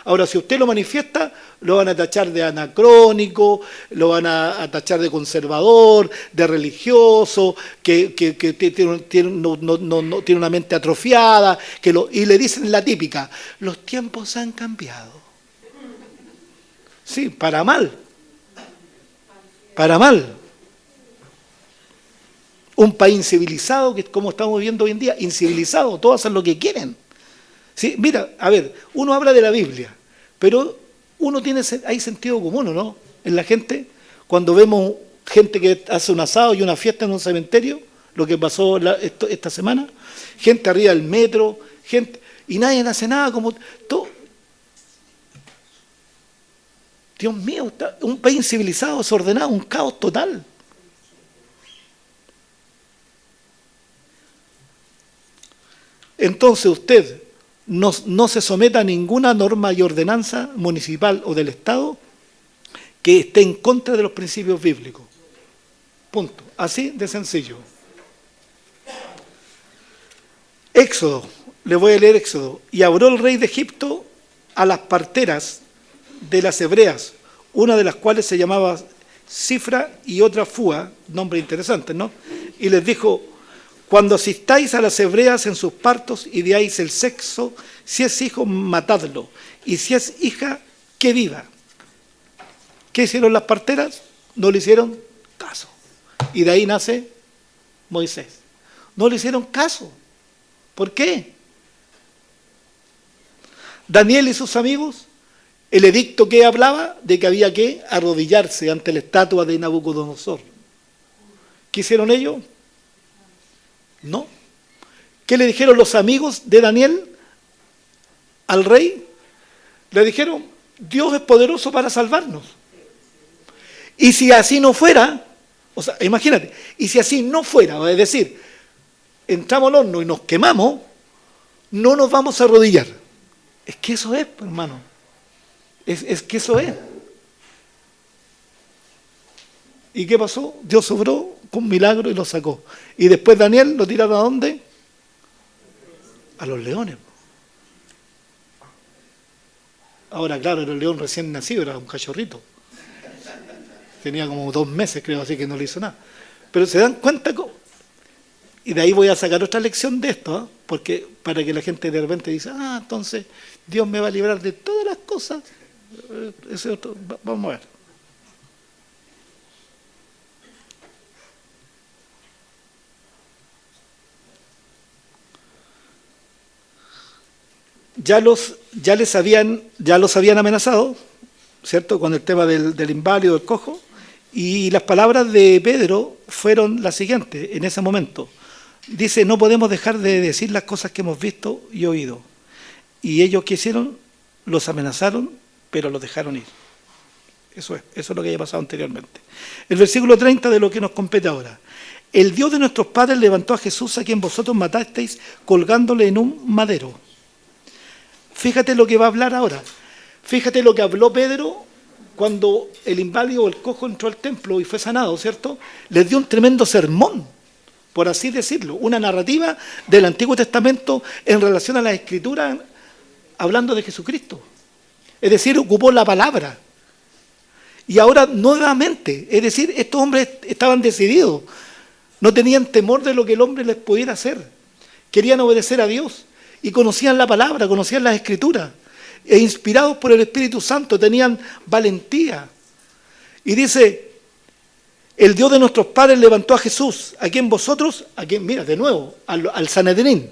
Ahora, si usted lo manifiesta, lo van a tachar de anacrónico, lo van a tachar de conservador, de religioso, que no tiene una mente atrofiada, y le dicen la típica, los tiempos han cambiado. Sí, para mal. Para mal. Un país incivilizado, que es como estamos viviendo hoy en día, incivilizado, todos hacen lo que quieren. ¿Sí? Mira, a ver, uno habla de la Biblia, pero hay sentido común, ¿no? En la gente, cuando vemos gente que hace un asado y una fiesta en un cementerio, lo que pasó esta semana, gente arriba del metro, y nadie hace nada, como todo. Dios mío, un país incivilizado, desordenado, un caos total. Entonces usted no se someta a ninguna norma y ordenanza municipal o del Estado que esté en contra de los principios bíblicos. Punto. Así de sencillo. Éxodo. Le voy a leer Éxodo. Y habló el rey de Egipto a las parteras de las hebreas, una de las cuales se llamaba Cifra y otra Fúa, nombre interesante, ¿no? Y les dijo: cuando asistáis a las hebreas en sus partos y veáis el sexo, si es hijo, matadlo, y si es hija, que viva. ¿Qué hicieron las parteras? No le hicieron caso. Y de ahí nace Moisés. No le hicieron caso. ¿Por qué? Daniel y sus amigos, el edicto que hablaba de que había que arrodillarse ante la estatua de Nabucodonosor. ¿Qué hicieron ellos? No. ¿Qué le dijeron los amigos de Daniel al rey? Le dijeron: Dios es poderoso para salvarnos. Y si así no fuera, o sea, imagínate, y si así no fuera, es decir, entramos al horno y nos quemamos, no nos vamos a arrodillar. Es que eso es, hermano. Es que eso es. ¿Y qué pasó? Dios obró con milagro y lo sacó. Y después Daniel lo tiraron ¿a dónde? A los leones. Ahora, claro, era el león recién nacido, era un cachorrito. Tenía como 2 meses, creo, así que no le hizo nada. Pero se dan cuenta, y de ahí voy a sacar otra lección de esto, ¿eh? Porque para que la gente de repente dice: entonces Dios me va a librar de todas las cosas. Vamos a ver. Ya los habían amenazado, ¿cierto?, con el tema del inválido, del cojo, y las palabras de Pedro fueron las siguientes en ese momento. Dice: no podemos dejar de decir las cosas que hemos visto y oído. Y ellos, ¿qué hicieron? Los amenazaron, pero los dejaron ir. Eso es lo que había pasado anteriormente. El versículo 30 de lo que nos compete ahora. El Dios de nuestros padres levantó a Jesús, a quien vosotros matasteis, colgándole en un madero. Fíjate lo que va a hablar ahora. Fíjate lo que habló Pedro cuando el inválido o el cojo entró al templo y fue sanado, ¿cierto? Les dio un tremendo sermón, por así decirlo, una narrativa del Antiguo Testamento en relación a las Escrituras, hablando de Jesucristo. Es decir, ocupó la palabra. Y ahora nuevamente, es decir, estos hombres estaban decididos, no tenían temor de lo que el hombre les pudiera hacer, querían obedecer a Dios y conocían la palabra, conocían las Escrituras, e inspirados por el Espíritu Santo tenían valentía. Y dice: el Dios de nuestros padres levantó a Jesús, a quien vosotros, mira de nuevo, al Sanedrín,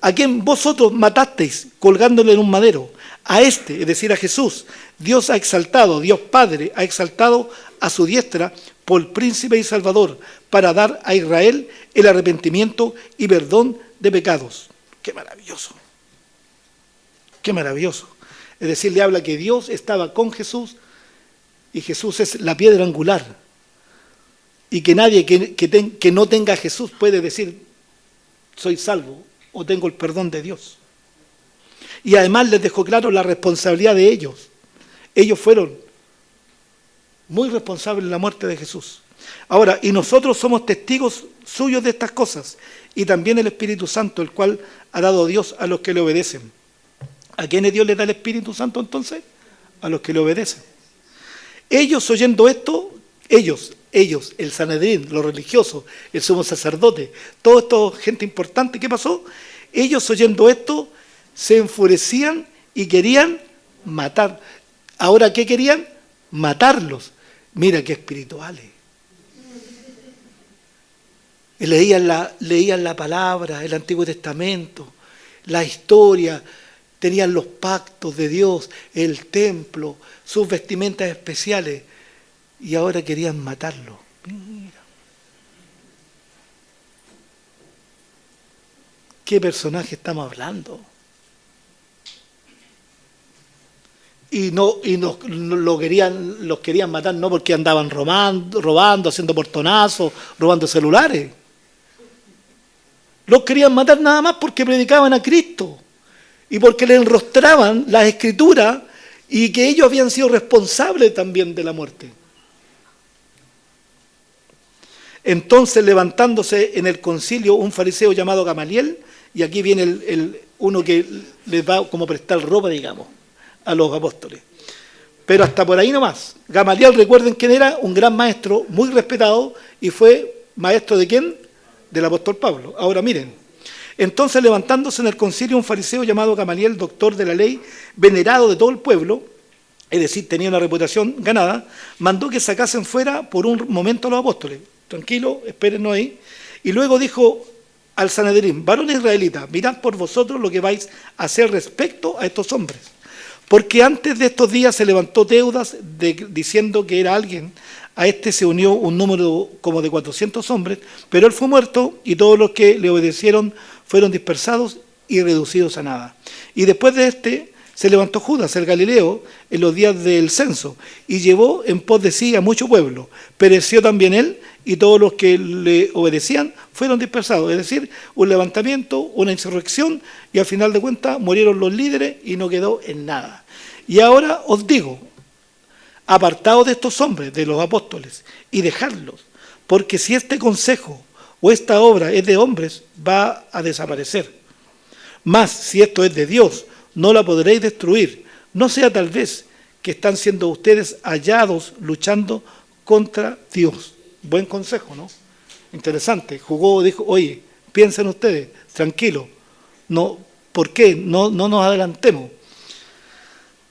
a quien vosotros matasteis colgándole en un madero. A este, es decir, a Jesús, Dios ha exaltado, Dios Padre ha exaltado a su diestra por príncipe y salvador, para dar a Israel el arrepentimiento y perdón de pecados. ¡Qué maravilloso! ¡Qué maravilloso! Es decir, le habla que Dios estaba con Jesús y Jesús es la piedra angular. Y que nadie que no tenga a Jesús puede decir: soy salvo o tengo el perdón de Dios. Y además les dejó claro la responsabilidad de ellos. Ellos fueron muy responsables en la muerte de Jesús. Ahora, y nosotros somos testigos suyos de estas cosas, y también el Espíritu Santo, el cual ha dado Dios a los que le obedecen. ¿A quiénes Dios le da el Espíritu Santo entonces? A los que le obedecen. Ellos oyendo esto, ellos, el Sanedrín, los religiosos, el sumo sacerdote, todo esto, gente importante, ¿qué pasó? Ellos oyendo esto, se enfurecían y querían matar. ¿Ahora qué querían? Matarlos. Mira qué espirituales. Leían la palabra, el Antiguo Testamento, la historia, tenían los pactos de Dios, el templo, sus vestimentas especiales, y ahora querían matarlo. Mira. ¿Qué personaje estamos hablando? Los querían matar no porque andaban robando, haciendo portonazos, robando celulares. Los querían matar nada más porque predicaban a Cristo y porque le enrostraban las Escrituras y que ellos habían sido responsables también de la muerte. Entonces, levantándose en el concilio un fariseo llamado Gamaliel, y aquí viene uno que les va como prestar ropa, digamos, a los apóstoles. Pero hasta por ahí nomás. Gamaliel, recuerden quién era, un gran maestro, muy respetado, y fue maestro ¿de quién? Del apóstol Pablo. Ahora miren, entonces levantándose en el concilio un fariseo llamado Gamaliel, doctor de la ley, venerado de todo el pueblo, es decir, tenía una reputación ganada, mandó que sacasen fuera por un momento a los apóstoles. Tranquilo, espérennos ahí. Y luego dijo al Sanedrín: varones israelitas, mirad por vosotros lo que vais a hacer respecto a estos hombres. Porque antes de estos días se levantó Teudas diciendo que era alguien. A este se unió un número como de 400 hombres, pero él fue muerto y todos los que le obedecieron fueron dispersados y reducidos a nada. Y después de este se levantó Judas, el Galileo, en los días del censo, y llevó en pos de sí a mucho pueblo. Pereció también él, y todos los que le obedecían fueron dispersados. Es decir, un levantamiento, una insurrección, y al final de cuentas murieron los líderes y no quedó en nada. Y ahora os digo, apartaos de estos hombres, de los apóstoles, y dejadlos, porque si este consejo o esta obra es de hombres, va a desaparecer. Mas si esto es de Dios, no la podréis destruir. No sea tal vez que están siendo ustedes hallados luchando contra Dios. Buen consejo, ¿no? Interesante. Jugó, dijo: oye, piensen ustedes, tranquilo. No, ¿por qué? No nos adelantemos.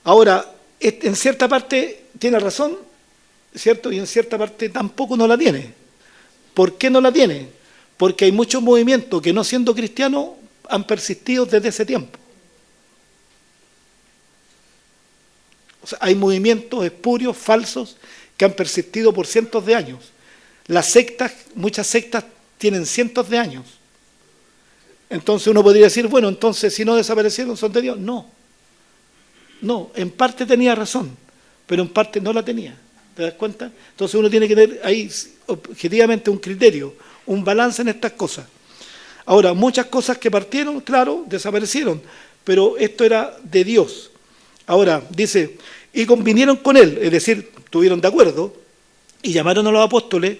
Ahora, en cierta parte tiene razón, ¿cierto? Y en cierta parte tampoco no la tiene. ¿Por qué no la tiene? Porque hay muchos movimientos que, no siendo cristianos, han persistido desde ese tiempo. O sea, hay movimientos espurios, falsos, que han persistido por cientos de años. Las sectas, muchas sectas tienen cientos de años. Entonces uno podría decir, bueno, entonces si no desaparecieron son de Dios. No, en parte tenía razón, pero en parte no la tenía. ¿Te das cuenta? Entonces uno tiene que tener ahí objetivamente un criterio, un balance en estas cosas. Ahora, muchas cosas que partieron, claro, desaparecieron, pero esto era de Dios. Ahora, dice, y convinieron con él, es decir, estuvieron de acuerdo, y llamaron a los apóstoles.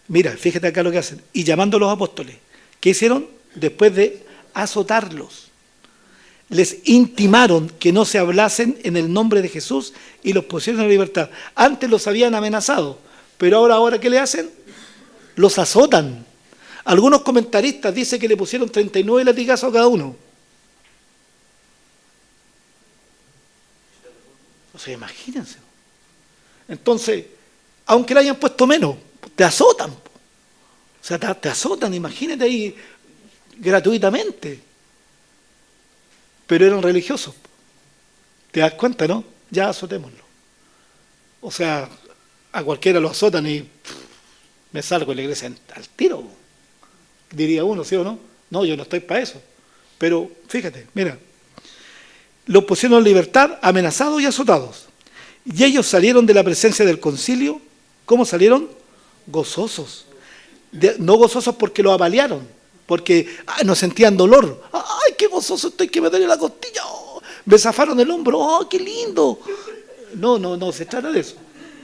Mira, fíjate acá lo que hacen. Y llamando a los apóstoles, ¿qué hicieron? Después de azotarlos, les intimaron que no se hablasen en el nombre de Jesús y los pusieron en libertad. Antes los habían amenazado, pero ahora ¿qué le hacen? Los azotan. Algunos comentaristas dicen que le pusieron 39 latigazos a cada uno. O sea, imagínense. Entonces, aunque le hayan puesto menos, te azotan. O sea, te azotan, imagínate ahí, gratuitamente. Pero eran religiosos. ¿Te das cuenta, no? Ya azotémoslo. O sea, a cualquiera lo azotan y me salgo de la iglesia al tiro. Diría uno, ¿sí o no? No, yo no estoy para eso. Pero fíjate, mira. Los pusieron en libertad, amenazados y azotados. Y ellos salieron de la presencia del concilio. ¿Cómo salieron? Gozosos. No gozosos porque los apalearon, porque no sentían dolor. ¡Ay, qué gozoso estoy que me duele la costilla! ¡Oh! me zafaron el hombro, ¡oh, qué lindo! No se trata de eso.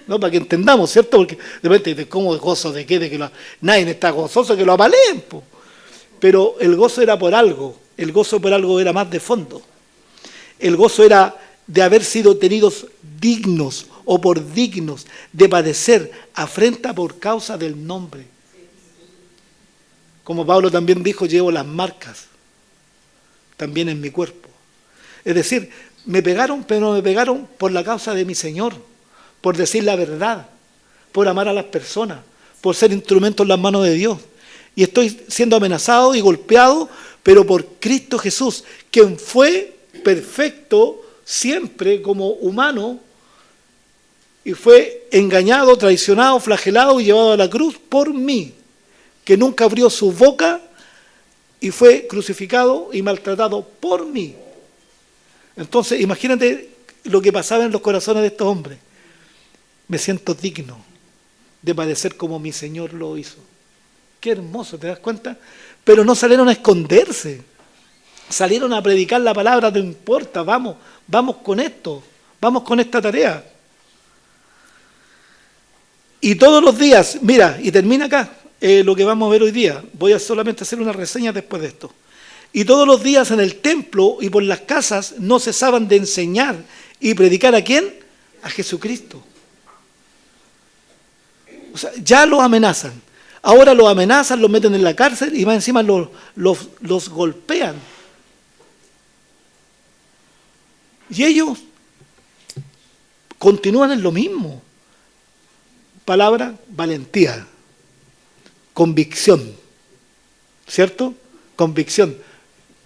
No, para que entendamos, ¿cierto? Porque de repente, ¿cómo gozo de qué? Nadie está gozoso que lo apaleen, po. Pero el gozo era por algo, el gozo por algo era más de fondo. El gozo era de haber sido tenidos dignos o por dignos de padecer afrenta por causa del nombre. Como Pablo también dijo, llevo las marcas también en mi cuerpo. Es decir, me pegaron, pero no me pegaron por la causa de mi Señor, por decir la verdad, por amar a las personas, por ser instrumento en las manos de Dios. Y estoy siendo amenazado y golpeado, pero por Cristo Jesús, quien fue perfecto siempre como humano y fue engañado, traicionado, flagelado y llevado a la cruz por mí, que nunca abrió su boca y fue crucificado y maltratado por mí. Entonces, imagínate lo que pasaba en los corazones de estos hombres. Me siento digno de padecer como mi Señor lo hizo. Qué hermoso, ¿te das cuenta? Pero no salieron a esconderse. Salieron a predicar la palabra, no importa, vamos con esto, vamos con esta tarea. Y todos los días, mira, y termina acá lo que vamos a ver hoy día. Voy a solamente hacer una reseña después de esto. Y todos los días en el templo y por las casas no cesaban de enseñar y predicar ¿a quién? A Jesucristo. O sea, ya los amenazan. Ahora los amenazan, los meten en la cárcel y más encima los golpean. Y ellos continúan en lo mismo. Palabra, valentía, convicción, ¿cierto? Convicción.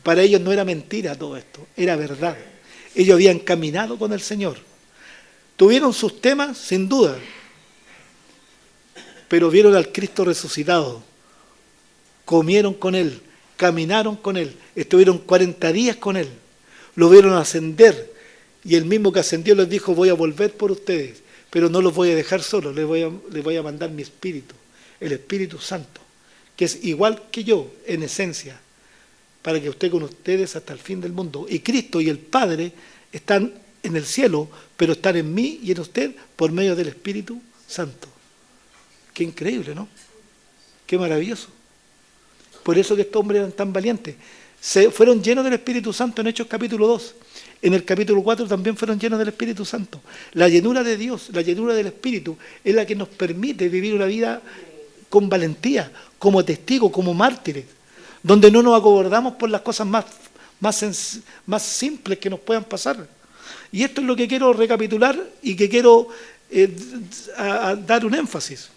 Para ellos no era mentira todo esto, era verdad. Ellos habían caminado con el Señor. Tuvieron sus temas, sin duda, pero vieron al Cristo resucitado, comieron con Él, caminaron con Él, estuvieron 40 días con Él, lo vieron ascender y el mismo que ascendió les dijo, voy a volver por ustedes, pero no los voy a dejar solos, les voy a mandar mi Espíritu, el Espíritu Santo, que es igual que yo en esencia, para que esté con ustedes hasta el fin del mundo. Y Cristo y el Padre están en el cielo, pero están en mí y en usted por medio del Espíritu Santo. Qué increíble, ¿no? Qué maravilloso. Por eso que estos hombres eran tan valientes. Fueron llenos del Espíritu Santo en Hechos capítulo 2. En el capítulo 4 también fueron llenos del Espíritu Santo. La llenura de Dios, la llenura del Espíritu, es la que nos permite vivir una vida con valentía, como testigos, como mártires, donde no nos acobardamos por las cosas más simples que nos puedan pasar. Y esto es lo que quiero recapitular y que quiero dar un énfasis.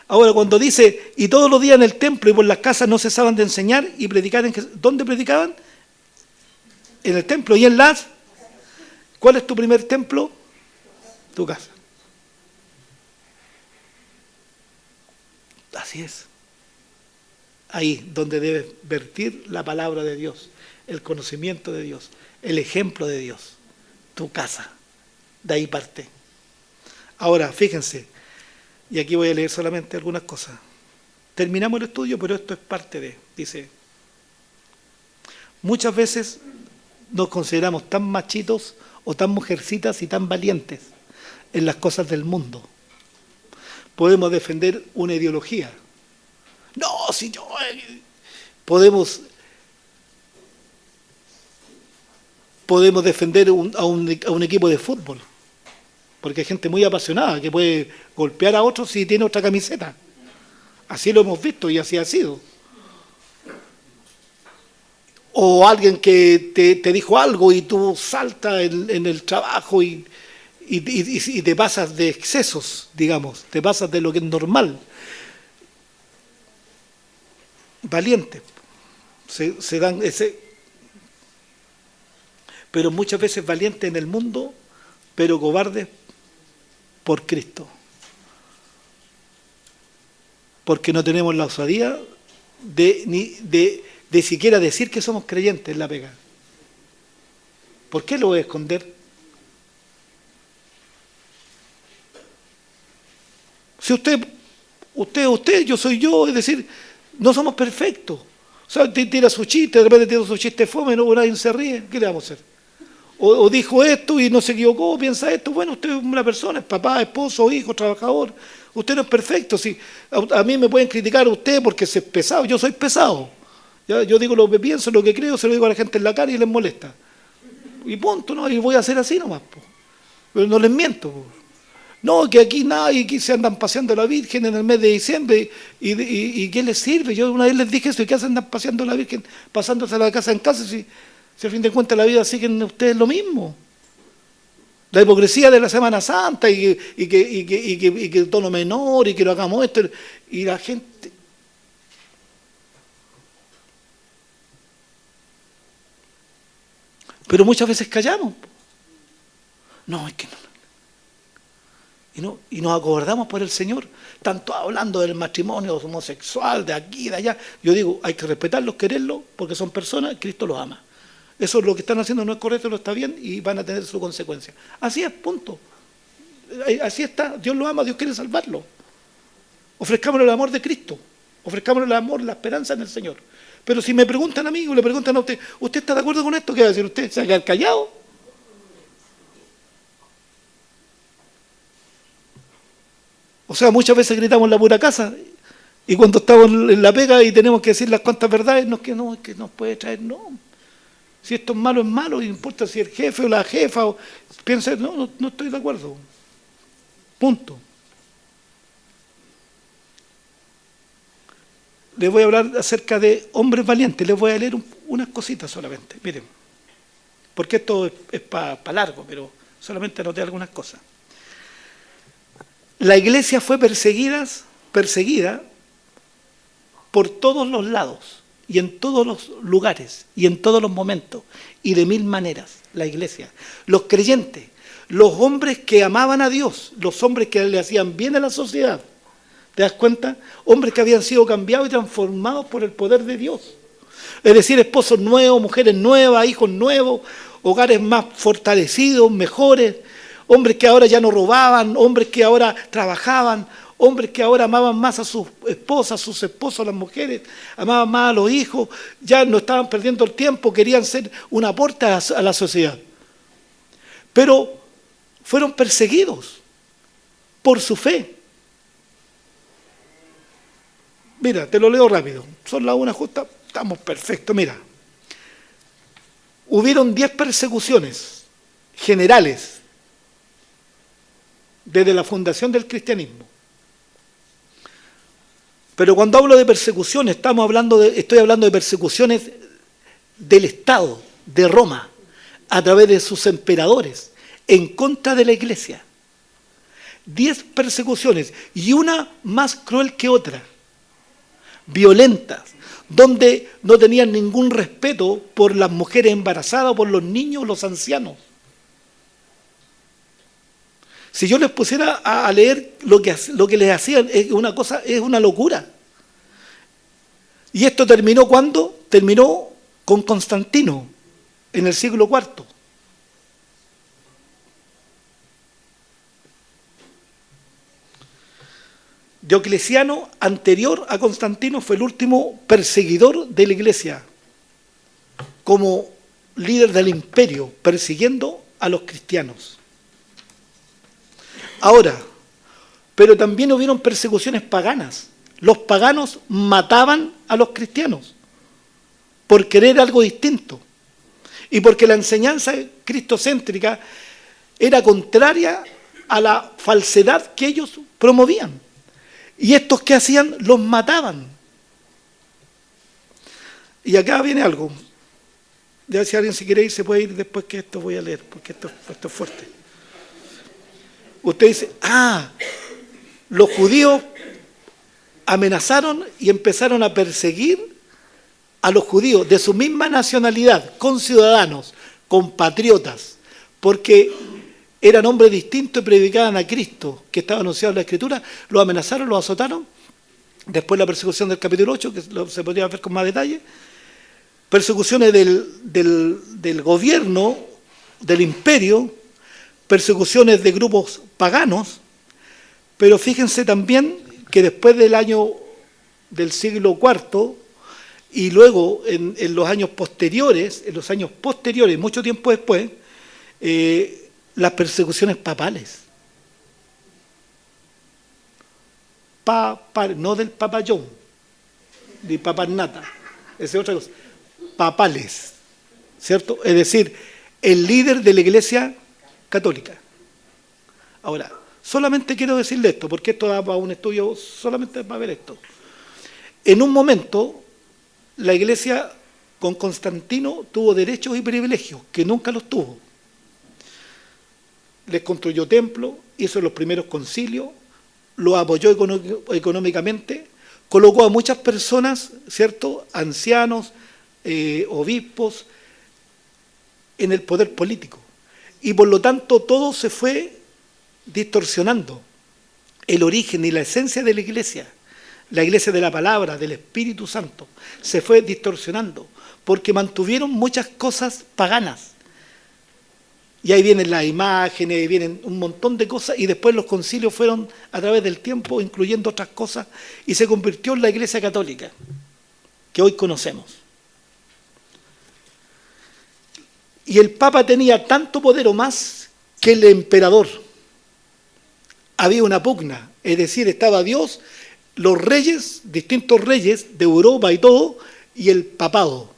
Ahora, cuando dice, y todos los días en el templo y por las casas no cesaban de enseñar y predicar, ¿dónde predicaban? En el templo y en las... ¿Cuál es tu primer templo? Tu casa. Así es. Ahí donde debes vertir la palabra de Dios, el conocimiento de Dios, el ejemplo de Dios, tu casa. De ahí parte. Ahora, fíjense, y aquí voy a leer solamente algunas cosas. Terminamos el estudio, pero esto es parte de, dice, muchas veces nos consideramos tan machitos o tan mujercitas y tan valientes en las cosas del mundo. Podemos defender una ideología. No, si yo... Podemos defender a un equipo de fútbol. Porque hay gente muy apasionada que puede golpear a otros si tiene otra camiseta. Así lo hemos visto y así ha sido. O alguien que te dijo algo y tú saltas en el trabajo y te pasas de excesos, digamos, te pasas de lo que es normal. Valientes. Se dan ese... Pero muchas veces valientes en el mundo, pero cobardes por Cristo. Porque no tenemos la osadía de siquiera decir que somos creyentes en la pega. ¿Por qué lo voy a esconder? Si usted, yo soy yo, es decir, no somos perfectos. O sea, tira su chiste, de repente tira su chiste fome, no, nadie se ríe, ¿qué le vamos a hacer? O dijo esto y no se equivocó, piensa esto. Bueno, usted es una persona, es papá, esposo, hijo, trabajador. Usted no es perfecto. Si a mí me pueden criticar a usted porque es pesado, yo soy pesado. ¿Ya? Yo digo lo que pienso, lo que creo, se lo digo a la gente en la cara y les molesta. Y punto, ¿no? Y voy a hacer así nomás. Po. Pero no les miento. Po. No, que aquí nadie, que se andan paseando a la Virgen en el mes de diciembre. ¿Y qué les sirve? Yo una vez les dije eso, ¿y qué hacen andan paseando a la Virgen, pasándose a la casa en casa? Si a fin de cuentas la vida siguen ustedes lo mismo. La hipocresía de la Semana Santa y que el tono menor y que lo hagamos esto. Y la gente... Pero muchas veces callamos. No, es que no. Y nos acobardamos por el Señor. Tanto hablando del matrimonio homosexual, de aquí, de allá. Yo digo, hay que respetarlos, quererlos, porque son personas, Cristo los ama. Eso es lo que están haciendo, no es correcto, no está bien y van a tener su consecuencia. Así es, punto. Así está, Dios lo ama, Dios quiere salvarlo. Ofrezcámosle el amor de Cristo, ofrezcámosle el amor, la esperanza en el Señor. Pero si me preguntan a mí o le preguntan a usted, ¿usted está de acuerdo con esto? ¿Qué va a decir usted? ¿Se va a quedar callado? O sea, muchas veces gritamos en la pura casa y cuando estamos en la pega y tenemos que decir las cuantas verdades, no, que no, es que nos puede traer, no. Si esto es malo, no importa si el jefe o la jefa, piensa, no estoy de acuerdo. Punto. Les voy a hablar acerca de hombres valientes, les voy a leer unas cositas solamente, miren, porque esto es para largo, pero solamente anoté algunas cosas. La iglesia fue perseguida por todos los lados, y en todos los lugares, y en todos los momentos, y de mil maneras, la iglesia. Los creyentes, los hombres que amaban a Dios, los hombres que le hacían bien a la sociedad, ¿te das cuenta? Hombres que habían sido cambiados y transformados por el poder de Dios. Es decir, esposos nuevos, mujeres nuevas, hijos nuevos, hogares más fortalecidos, mejores, hombres que ahora ya no robaban, hombres que ahora trabajaban, hombres que ahora amaban más a sus esposas, sus esposos, las mujeres, amaban más a los hijos, ya no estaban perdiendo el tiempo, querían ser un aporte a la sociedad. Pero fueron perseguidos por su fe. Mira, te lo leo rápido. Son las 1 justa, estamos perfectos. Mira, hubieron 10 persecuciones generales desde la fundación del cristianismo. Pero cuando hablo de persecuciones, estoy hablando de persecuciones del Estado, de Roma, a través de sus emperadores, en contra de la iglesia. 10 persecuciones, y una más cruel que otra, violentas, donde no tenían ningún respeto por las mujeres embarazadas, por los niños, los ancianos. Si yo les pusiera a leer lo que les hacían, es una locura. ¿Y esto terminó cuándo? Terminó con Constantino, en el siglo IV. Diocleciano, anterior a Constantino, fue el último perseguidor de la iglesia, como líder del imperio, persiguiendo a los cristianos. Ahora, pero también hubieron persecuciones paganas. Los paganos mataban a los cristianos por querer algo distinto y porque la enseñanza cristocéntrica era contraria a la falsedad que ellos promovían. Y estos que hacían, los mataban. Y acá viene algo. Ya si alguien se quiere ir, se puede ir después, que esto voy a leer, porque esto es fuerte. Usted dice, los judíos amenazaron y empezaron a perseguir a los judíos de su misma nacionalidad, con ciudadanos, compatriotas, porque eran hombres distintos y predicaban a Cristo, que estaba anunciado en la Escritura. Los amenazaron, los azotaron. Después la persecución del capítulo 8, que se podría ver con más detalle. Persecuciones del gobierno, del imperio, persecuciones de grupos paganos, pero fíjense también que después del siglo IV y luego en los años posteriores, mucho tiempo después, las persecuciones papales. No del Papa John, ni Papa Nata, esa es otra cosa. Papales, ¿cierto? Es decir, el líder de la Iglesia Católica. Ahora, solamente quiero decirle esto, porque esto da para un estudio solamente para ver esto. En un momento, la Iglesia con Constantino tuvo derechos y privilegios, que nunca los tuvo. Les construyó templos, hizo los primeros concilios, lo apoyó económicamente, colocó a muchas personas, ¿cierto?, ancianos, obispos, en el poder político. Y por lo tanto todo se fue distorsionando. El origen y la esencia de la Iglesia de la palabra, del Espíritu Santo, se fue distorsionando, porque mantuvieron muchas cosas paganas. Y ahí vienen las imágenes, ahí vienen un montón de cosas, y después los concilios fueron a través del tiempo incluyendo otras cosas, y se convirtió en la Iglesia Católica, que hoy conocemos. Y el Papa tenía tanto poder o más que el emperador. Había una pugna, es decir, estaba Dios, los reyes, distintos reyes de Europa y todo, y el papado.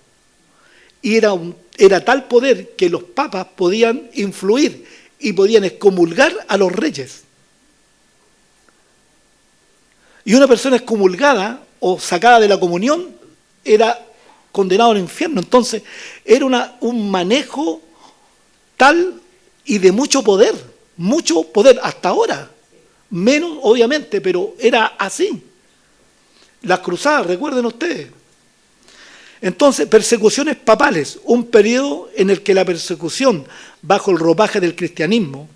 Y era tal poder que los papas podían influir y podían excomulgar a los reyes. Y una persona excomulgada o sacada de la comunión era condenado al infierno. Entonces era un manejo tal y de mucho poder hasta ahora. Menos, obviamente, pero era así. Las cruzadas, recuerden ustedes. Entonces, persecuciones papales, un periodo en el que la persecución bajo el ropaje del cristianismo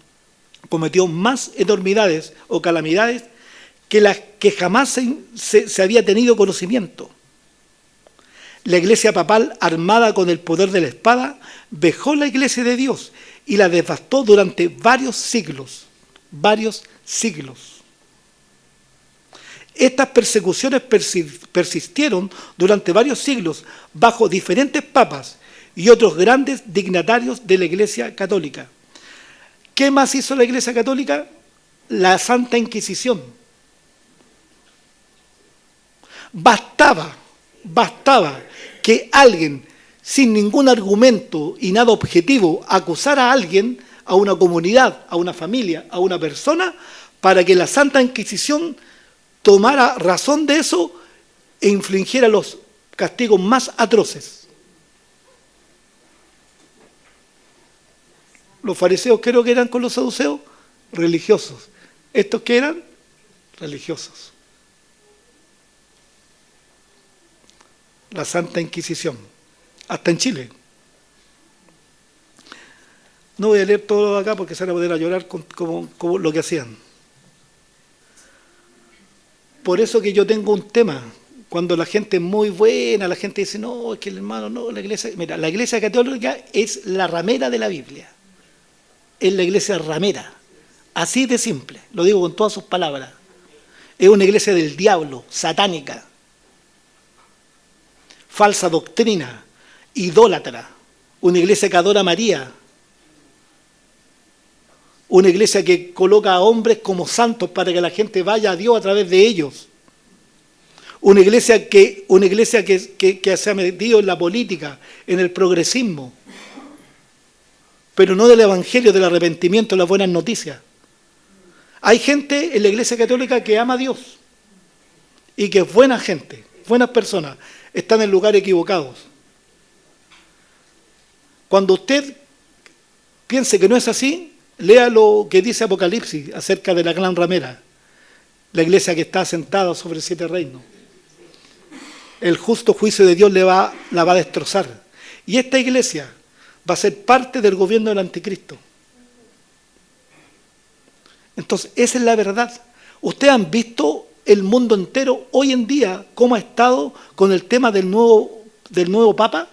cometió más enormidades o calamidades que las que jamás se había tenido conocimiento. La Iglesia papal, armada con el poder de la espada, vejó la Iglesia de Dios y la devastó durante varios siglos. Estas persecuciones persistieron durante varios siglos bajo diferentes papas y otros grandes dignatarios de la Iglesia Católica. ¿Qué más hizo la Iglesia Católica? La Santa Inquisición. Bastaba que alguien, sin ningún argumento y nada objetivo, acusara a alguien, a una comunidad, a una familia, a una persona, para que la Santa Inquisición tomara razón de eso e infligiera los castigos más atroces. Los fariseos creo que eran con los saduceos religiosos. ¿Estos qué eran? Religiosos. La Santa Inquisición, hasta en Chile. No voy a leer todo acá porque se van a poder llorar como lo que hacían. Por eso que yo tengo un tema, cuando la gente es muy buena, la gente dice, no, es que el hermano, no, la iglesia... Mira, la Iglesia Católica es la ramera de la Biblia. Es la iglesia ramera. Así de simple, lo digo con todas sus palabras. Es una iglesia del diablo, satánica. Falsa doctrina, idólatra. Una iglesia que adora a María. Una iglesia que coloca a hombres como santos para que la gente vaya a Dios a través de ellos. Una iglesia que se ha metido en la política, en el progresismo, pero no del evangelio, del arrepentimiento, de las buenas noticias. Hay gente en la Iglesia Católica que ama a Dios y que es buena gente, buenas personas, están en lugares equivocados. Cuando usted piense que no es así, lea lo que dice Apocalipsis acerca de la gran ramera, la iglesia que está sentada sobre 7 reinos. El justo juicio de Dios la va a destrozar. Y esta iglesia va a ser parte del gobierno del anticristo. Entonces, esa es la verdad. Ustedes han visto el mundo entero hoy en día cómo ha estado con el tema del nuevo Papa.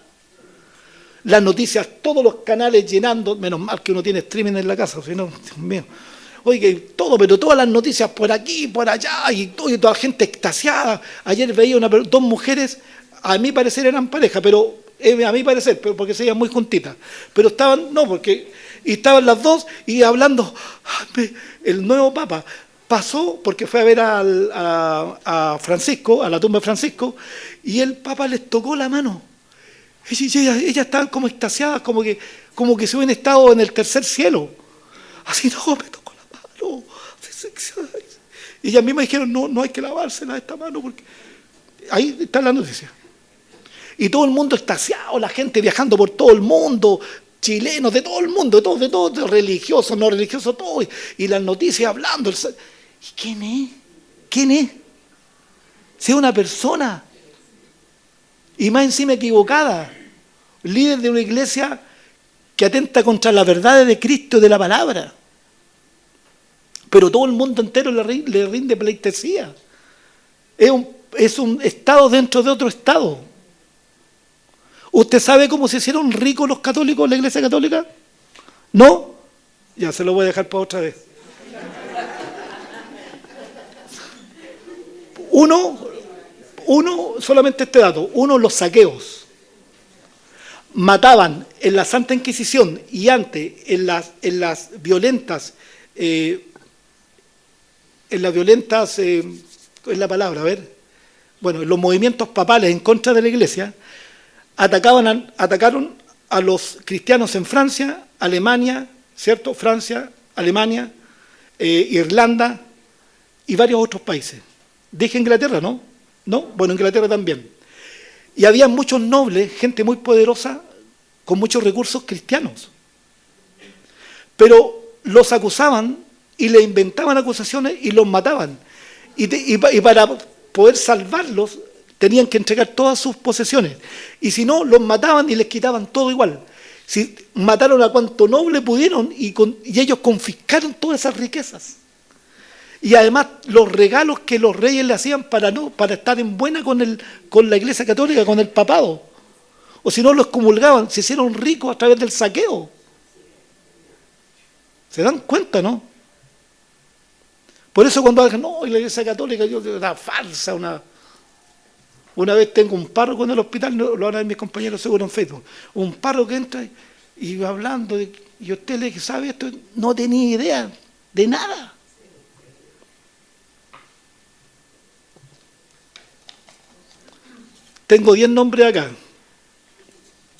Las noticias, todos los canales llenando, menos mal que uno tiene streaming en la casa, si no, Dios mío. Oye, pero todas las noticias por aquí, por allá, y toda la gente extasiada. Ayer veía dos mujeres a mi parecer eran pareja, pero a mi parecer, pero porque se veían muy juntitas. Pero estaban, no, porque y estaban las dos y hablando. El nuevo Papa pasó porque fue a ver a Francisco, a la tumba de Francisco, y el Papa les tocó la mano. Ella estaban como extasiadas, como que se hubieran estado en el tercer cielo. Así, no, me tocó la mano. Y ellas mismas dijeron, no hay que lavársela esta mano, porque ahí está la noticia. Y todo el mundo extasiado, la gente viajando por todo el mundo, chilenos de todo el mundo, de todo, religiosos, no religiosos, todo. Y las noticias hablando. ¿Y quién es? ¿Quién es? Si es una persona, y más encima equivocada, líder de una iglesia que atenta contra la verdad de Cristo y de la palabra. Pero todo el mundo entero le rinde pleitesía. Es un estado dentro de otro estado. ¿Usted sabe cómo se hicieron ricos los católicos en la iglesia católica? ¿No? Ya se lo voy a dejar para otra vez. Solamente este dato. Los saqueos. Mataban en la Santa Inquisición y antes en las violentas, es la palabra, a ver, bueno, en los movimientos papales en contra de la iglesia, atacaron a los cristianos en Francia, Alemania, ¿cierto? Francia, Alemania, Irlanda y varios otros países. Dije Inglaterra, ¿no? ¿No? Bueno, Inglaterra también. Y había muchos nobles, gente muy poderosa, con muchos recursos cristianos. Pero los acusaban y le inventaban acusaciones y los mataban. Y para poder salvarlos, tenían que entregar todas sus posesiones. Y si no, los mataban y les quitaban todo igual. Si mataron a cuanto noble pudieron y ellos confiscaron todas esas riquezas. Y además los regalos que los reyes le hacían para estar en buena con la Iglesia Católica, con el papado. O si no, los comulgaban, se hicieron ricos a través del saqueo. ¿Se dan cuenta, no? Por eso cuando dicen, no, la Iglesia Católica es una farsa, una vez tengo un párroco en el hospital, lo van a ver mis compañeros seguro en Facebook, un párroco que entra y va hablando, y usted le dice, ¿sabe esto? No tenía idea de nada. Tengo 10 nombres acá,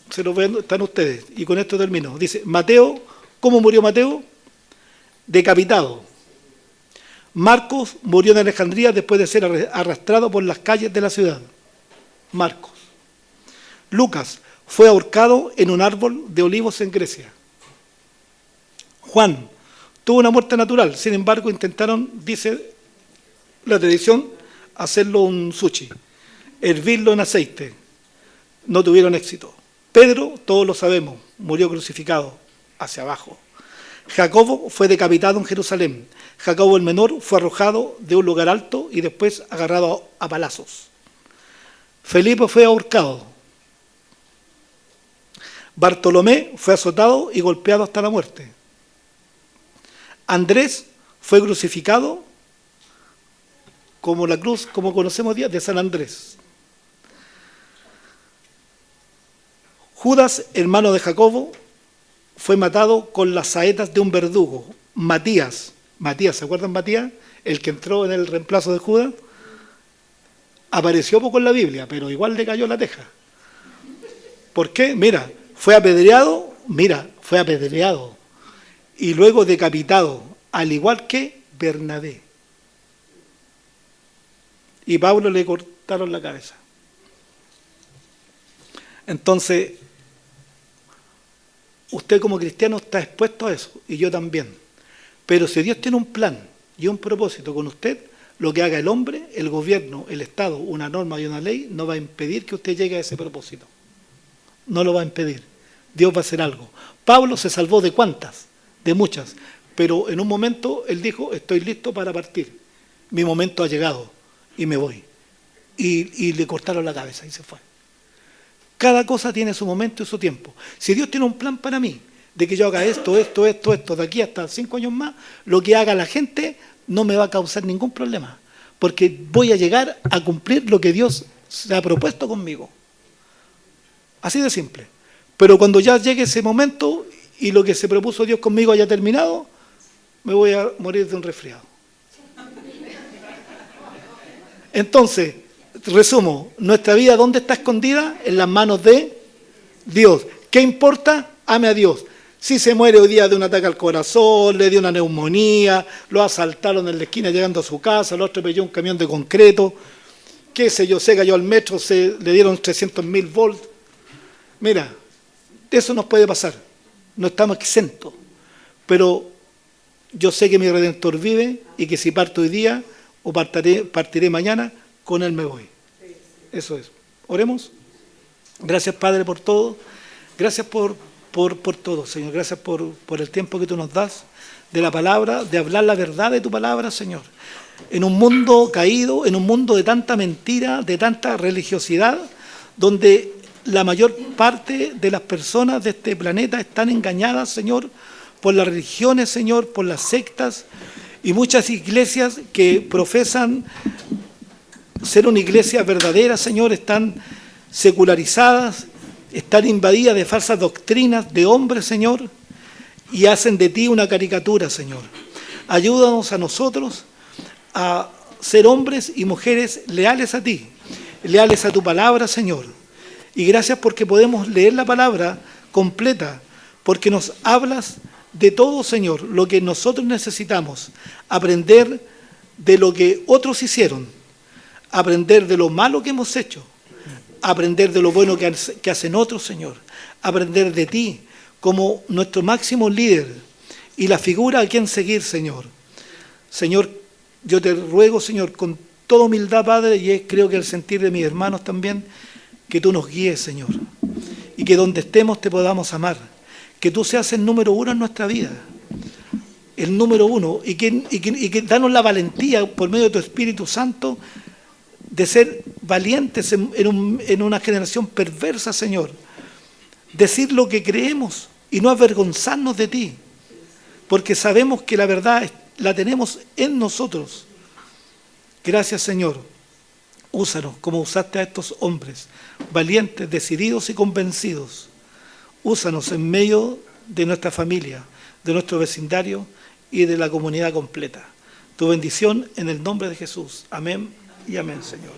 se los ven, están ustedes, y con esto termino. Dice, Mateo, ¿cómo murió Mateo? Decapitado. Marcos murió en Alejandría después de ser arrastrado por las calles de la ciudad. Marcos. Lucas fue ahorcado en un árbol de olivos en Grecia. Juan tuvo una muerte natural, sin embargo intentaron, dice la tradición, hacerlo un sushi, hervirlo en aceite. No tuvieron éxito. Pedro, todos lo sabemos, murió crucificado hacia abajo. Jacobo fue decapitado en Jerusalén. Jacobo el menor fue arrojado de un lugar alto y después agarrado a palazos. Felipe fue ahorcado. Bartolomé fue azotado y golpeado hasta la muerte. Andrés fue crucificado como la cruz, como conocemos hoy día, de San Andrés. Judas, hermano de Jacobo, fue matado con las saetas de un verdugo. Matías, ¿se acuerdan Matías? El que entró en el reemplazo de Judas. Apareció poco en la Biblia, pero igual le cayó la teja. ¿Por qué? Mira, fue apedreado, y luego decapitado, al igual que Bernabé. Y Pablo le cortaron la cabeza. Entonces, usted como cristiano está expuesto a eso, y yo también. Pero si Dios tiene un plan y un propósito con usted, lo que haga el hombre, el gobierno, el Estado, una norma y una ley, no va a impedir que usted llegue a ese propósito. No lo va a impedir. Dios va a hacer algo. Pablo se salvó de ¿cuántas? De muchas. Pero en un momento él dijo, estoy listo para partir. Mi momento ha llegado y me voy. Y le cortaron la cabeza y se fue. Cada cosa tiene su momento y su tiempo. Si Dios tiene un plan para mí, de que yo haga esto, de aquí hasta 5 años más, lo que haga la gente no me va a causar ningún problema, porque voy a llegar a cumplir lo que Dios se ha propuesto conmigo. Así de simple. Pero cuando ya llegue ese momento y lo que se propuso Dios conmigo haya terminado, me voy a morir de un resfriado. Entonces, resumo, nuestra vida, ¿dónde está escondida? En las manos de Dios. ¿Qué importa? Ame a Dios. Si se muere hoy día de un ataque al corazón, le dio una neumonía, lo asaltaron en la esquina llegando a su casa, lo atropelló un camión de concreto, qué sé yo, se cayó al metro, le dieron 300.000 volts. Mira, eso nos puede pasar, no estamos exentos, pero yo sé que mi Redentor vive y que si parto hoy día o partiré mañana, con Él me voy. Eso es. Oremos. Gracias, Padre, por todo. Gracias por todo, Señor. Gracias por el tiempo que tú nos das de la palabra, de hablar la verdad de tu palabra, Señor. En un mundo caído, en un mundo de tanta mentira, de tanta religiosidad, donde la mayor parte de las personas de este planeta están engañadas, Señor, por las religiones, Señor, por las sectas y muchas iglesias que profesan ser una iglesia verdadera, Señor, están secularizadas, están invadidas de falsas doctrinas de hombres, Señor, y hacen de ti una caricatura, Señor. Ayúdanos a nosotros a ser hombres y mujeres leales a ti, leales a tu palabra, Señor. Y gracias porque podemos leer la palabra completa, porque nos hablas de todo, Señor, lo que nosotros necesitamos, aprender de lo que otros hicieron, aprender de lo malo que hemos hecho, aprender de lo bueno que hacen otros, Señor, aprender de ti como nuestro máximo líder y la figura a quien seguir, Señor. Señor, yo te ruego, Señor, con toda humildad, Padre, y creo que el sentir de mis hermanos también, que tú nos guíes, Señor, y que donde estemos te podamos amar, que tú seas el número uno en nuestra vida, el número uno, y que danos la valentía por medio de tu Espíritu Santo de ser valientes en una generación perversa, Señor, decir lo que creemos y no avergonzarnos de ti, porque sabemos que la verdad la tenemos en nosotros. Gracias, Señor. Úsanos como usaste a estos hombres, valientes, decididos y convencidos. Úsanos en medio de nuestra familia, de nuestro vecindario y de la comunidad completa. Tu bendición en el nombre de Jesús. Amén y amén, Señor.